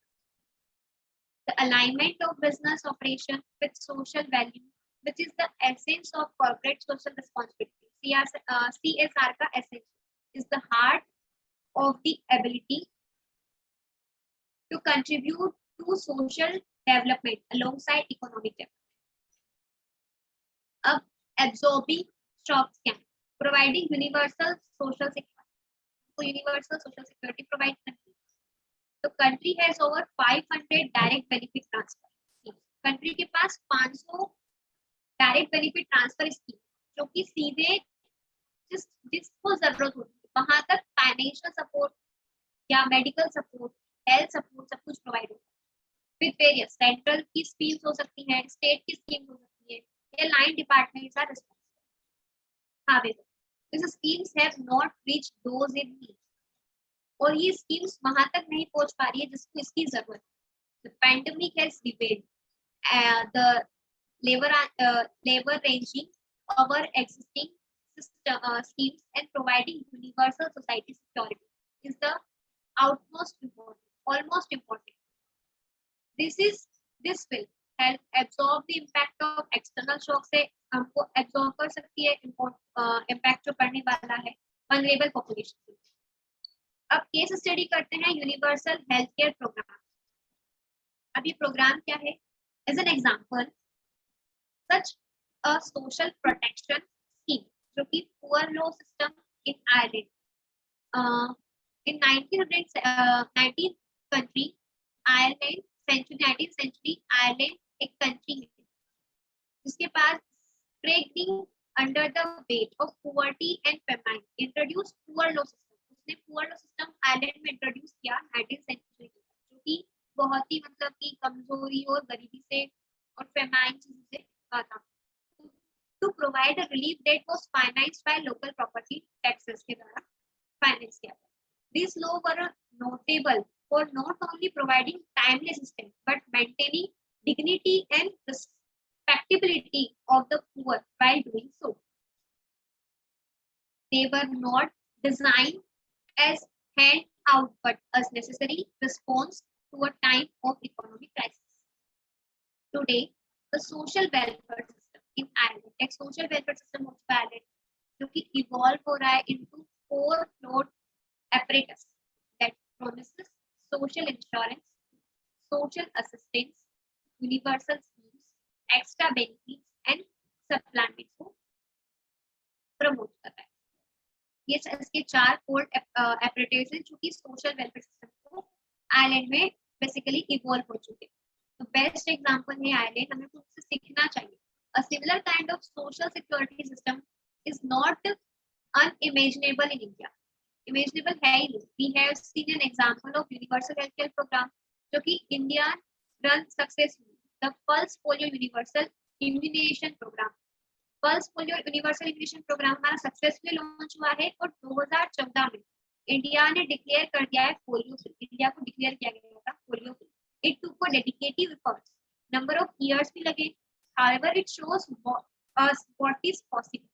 Speaker 1: The alignment of business operation with social value, which is the essence of corporate social responsibility. CSR का essence is the heart of the ability to contribute to social development alongside economic development. अब absorbing shocks क्या है? Providing universal social security. तो universal social security provide करती है। तो country has over 500 direct benefit transfer. country के पास 500 direct benefit transfer scheme जो कि सीधे जिसको जरूरत होती है वहां तक फाइनेंशियल सपोर्ट या मेडिकल सपोर्ट, हेल्थ सपोर्ट सब कुछ प्रोवाइड होता है। विद वेरियस सेंट्रल की स्कीम्स हो सकती है, स्टेट की स्कीम्स हो सकती है, या line departments are responsible. However this schemes have not reached those in need, और ये स्कीम्स वहां तक नहीं पहुंच पा रही है जिसको इसकी जरूरत है। The pandemic has revealed the leveraging our existing schemes and providing universal society security is the utmost important, almost important. This will help absorb the impact of external shock से हमको absorb कर सकती है impact जो पड़ने वाला है vulnerable population से। अब केस स्टडी करते हैं यूनिवर्सल हेल्थ केयर प्रोग्राम। अब ये प्रोग्राम क्या है? As an example, such a social protection scheme जो कि poor law system in Ireland in 19th country Ireland century 19th century Ireland एक country है जिसके पास breaking under the weight of poverty and famine introduced poor law system। उसने poor law system Ireland में introduce किया 19th century जो कि बहुत ही मतलब कि कमजोरी और गरीबी से और famine से था, to provide a relief that was financed by local property taxes के द्वारा फाइनेंस किया। These laws were notable for not only providing timely assistance but maintaining dignity and respectability of the poor while doing so. They were not designed as handout but as necessary response to a time of economic crisis. Today, the social welfare system in Ireland, एक social welfare system of Ireland जो कि evolve हो रहा है into four-floored apparatus that promises social insurance, social assistance, universal schemes, extra benefits and supplements को promote कर रहा है। ये इसके 4 core apparatus हैं जो कि social welfare system को आयरलैंड में basically evolve हो चुके हैं। तो बेस्ट एग्जांपल है आयरलैंड, हमें कुछ से सीखना चाहिए। A similar kind of social security system is not unimaginable in India. Imaginable है ही नहीं। We have seen an example of universal healthcare program जो कि India run successfully. The Pulse Polio Universal Immunization Program. Pulse Polio Universal Immunization Program हमारा successfully launch हुआ है और 2014 में India ने डिक्लेयर कर दिया है पोलियो फ्री। इंडिया को डिक्लेयर किया गया था polio free. It took a dedicated efforts. Number of years भी लगे। However, it shows us what is possible.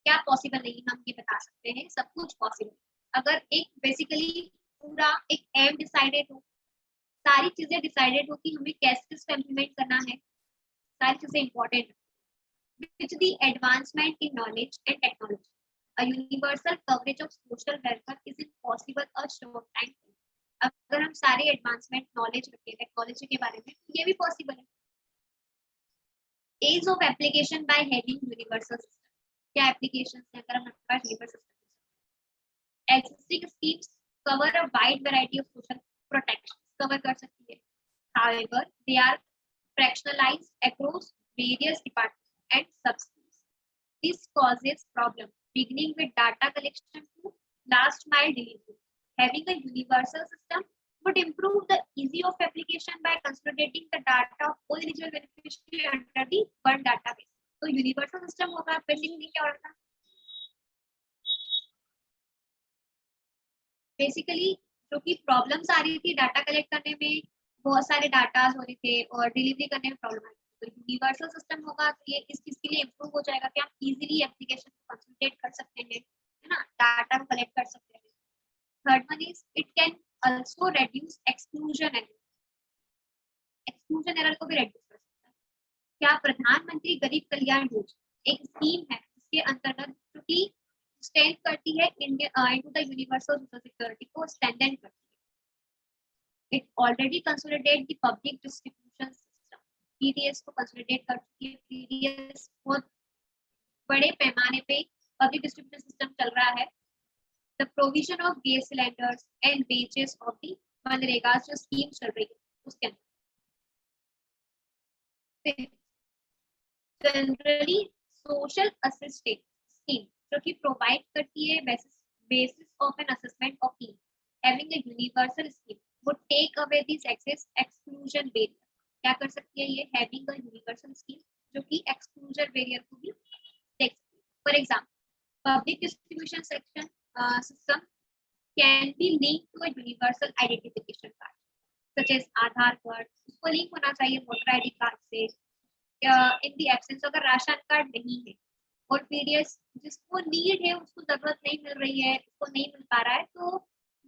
Speaker 1: क्या पॉसिबल नहीं हम ये बता सकते हैं, सब कुछ पॉसिबल। अगर एक बेसिकली पूरा एक एम डिसाइडेड हो, सारी चीजें डिसाइडेड हो कि हमें कैसे इसको इम्प्लीमेंट करना है, सारी चीजें important. With the advancement in knowledge and technology, a universal coverage of social welfare is impossible a short time. अगर हम सारे एडवांसमेंट नॉलेज रखें टेक्नोलॉजी के बारे में तो ये भी पॉसिबल है। Edge of application by having universal system, क्या एप्लीकेशंस हैं अगर हमारे पास universal system. Existing schemes cover a wide variety of social protection cover कर सकती है। However they are fractionalised across various departments and sub schemes. This causes problem beginning with data collection to last mile delivery. Having a universal system would improve the ease of application by consolidating the data of all eligible beneficiaries under the one database. तो universal system होगा, pending नहीं क्या होगा? Basically जो कि problems आ रही थी data collect करने में, बहुत सारे डाटाज हो रहे थे और डिलीवरी करने में प्रॉब्लम आ रही थी। तो यूनिवर्सल सिस्टम होगा तो ये इस चीज के लिए इम्प्रूव हो जाएगा कि आप इजीली एप्लीकेशन को कंसोलिडेट कर सकते हैं, है ना, डाटा को कलेक्ट कर सकते हैं। Third one is it can also reduce exclusion error. Exclusion error को भी reduce कर सकता है। क्या प्रधानमंत्री गरीब कल्याण योजना एक स्कीम है जिसके अंतर्गत जो कि स्टैंड करती है India into the universal social security को स्टैंडर्ड करती है। It already consolidate the public distribution system, PDS को कंसोलिडेट कर चुकी है। पीडीएस बहुत बड़े पैमाने पे पब्लिक डिस्ट्रीब्यूशन सिस्टम चल रहा है। The provision of gas cylinders and wages of the MNREGA जो स्कीम चल रही है उसके अंदर। जनरली सोशल असिस्टेंस स्कीम जो कि प्रोवाइड करती है basis of an assessment of need. Having a universal scheme would take away this access exclusion barrier. क्या कर सकती है ये having a universal scheme जो कि exclusion barrier को भी देख सकती है. For example, public distribution section system can be linked to a universal identification card such as Aadhaar card. उसको लिंक होना चाहिए वोटर आईडी कार्ड से. इन दी एब्सेंस अगर राशन कार्ड नहीं है और पीडीएस जिसको नीड है उसको जरूरत नहीं मिल रही है, उसको नहीं मिल पा रहा है, तो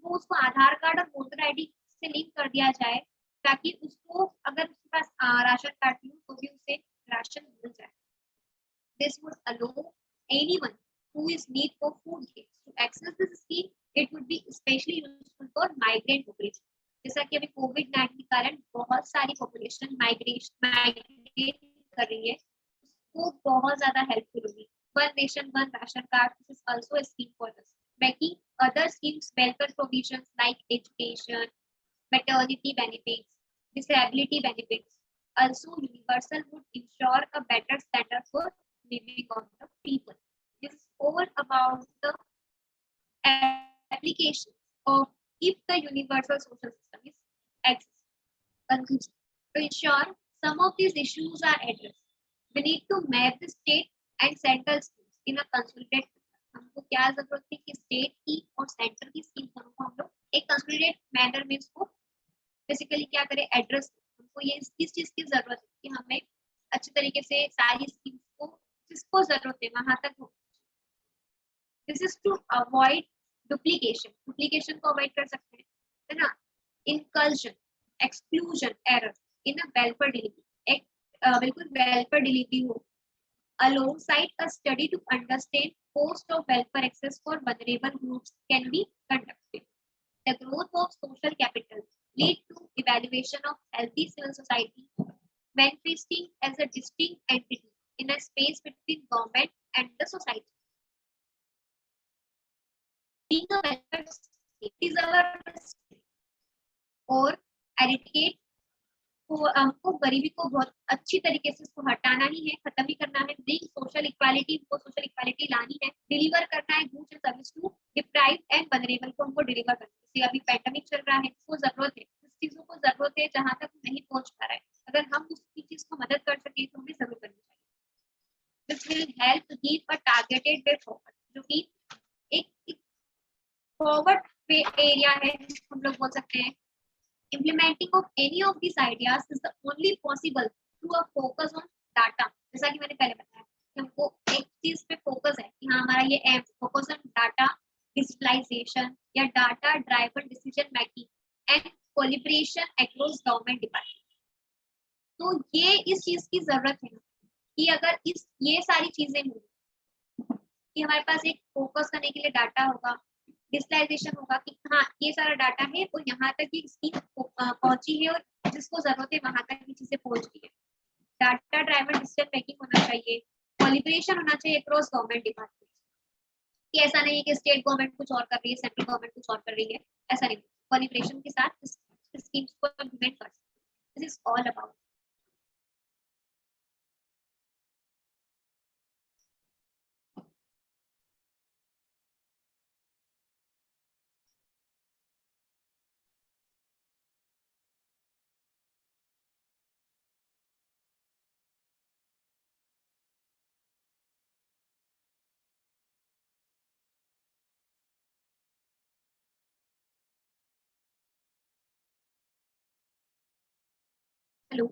Speaker 1: वो उसको आधार कार्ड और वोटर आईडी से लिंक कर दिया जाए ताकि उसको अगर उसके पास राशन कार्ड नहीं हो तो भी उसे राशन मिल जाए. This would allow anyone who is need for food kits to access this scheme. It would be especially useful for migrant population. जैसा कि अभी कोविड-19 के कारण बहुत सारी पॉपुलेशन माइग्रेट कर रही है, उसको बहुत ज्यादा हेल्पफुल होगी. One nation, one ration card. This is also a scheme for us. Making other schemes welfare provisions like education, maternity benefits, disability benefits. Also, universal would ensure a better standard for living of the people. This is all about the application of if the universal social system is exists. Conclusion. To ensure some of these issues are addressed, we need to map the state and central schemes in a consolidated. हमको क्या जरूरत है कि state की और centre की scheme को हम लोग एक कंसोलिडेट मैनर में इसको बेसिकली क्या करें एड्रेस. हमको ये इस चीज की जरूरत है कि हमें अच्छे तरीके से सारी स्कीम्स को जिसको जरूरत है वहां तक हो. This is to avoid duplication को अवॉइड कर सकते हैं, है ना. Inclusion, exclusion, error in a welfare delivery. एक बिल्कुल वेलफेयर डिलीवरी हो alongside a study to understand cost of welfare access for vulnerable groups can be conducted. The growth of social capital lead to evaluation of healthy civil society manifesting as a distinct entity in a space between government and the society. Being a welfare state is our और eradicate हमको गरीबी को बहुत अच्छी तरीके से इसको हटाना ही है, खत्म ही करना है. ब्रिंग सोशल इक्वालिटी, को सोशल इक्वालिटी लानी है. डिलीवर करना है goods and service to deprived and vulnerable को हमको डिलीवर करना है. जैसे अभी पैंडेमिक चल रहा है, इसको जरूरत है, इस चीजों को जरूरत है जहां तक नहीं पहुंच पा रहा है. अगर हम उसकी चीज को मदद कर सके तो हमें जरूर करनी चाहिए. This will help give a targeted way forward, जो कि एक फॉरवर्ड वे एरिया है जिसको हम लोग बोल सकते हैं. Implementing of any of these ideas is the only possible through a focus on data. जैसा कि मैंने पहले बताया कि हमको एक चीज पे फोकस है कि हाँ हमारा ये aim focus on data digitalisation या data driven decision making and calibration across government department. तो ये इस चीज की जरूरत है कि अगर इस ये सारी चीजें होंगी कि हमारे पास एक फोकस करने के लिए डाटा होगा, डिजिटलाइजेशन होगा कि हाँ ये सारा डाटा है और यहाँ तक ये स्कीम पहुंची है और जिसको जरूरत है वहां तक ये चीजें पहुंच गई है. डाटा ड्राइवन डिसीजन मेकिंग होना चाहिए, कोलिब्रेशन होना चाहिए अक्रॉस गवर्नमेंट डिपार्टमेंट. कि ऐसा नहीं है कि स्टेट गवर्नमेंट कुछ और कर रही है, सेंट्रल गवर्नमेंट कुछ और कर रही है, ऐसा नहीं. कोलिब्रेशन के साथ स्कीम्स को इम्प्लीमेंट कर सकते. This is all about. Hello.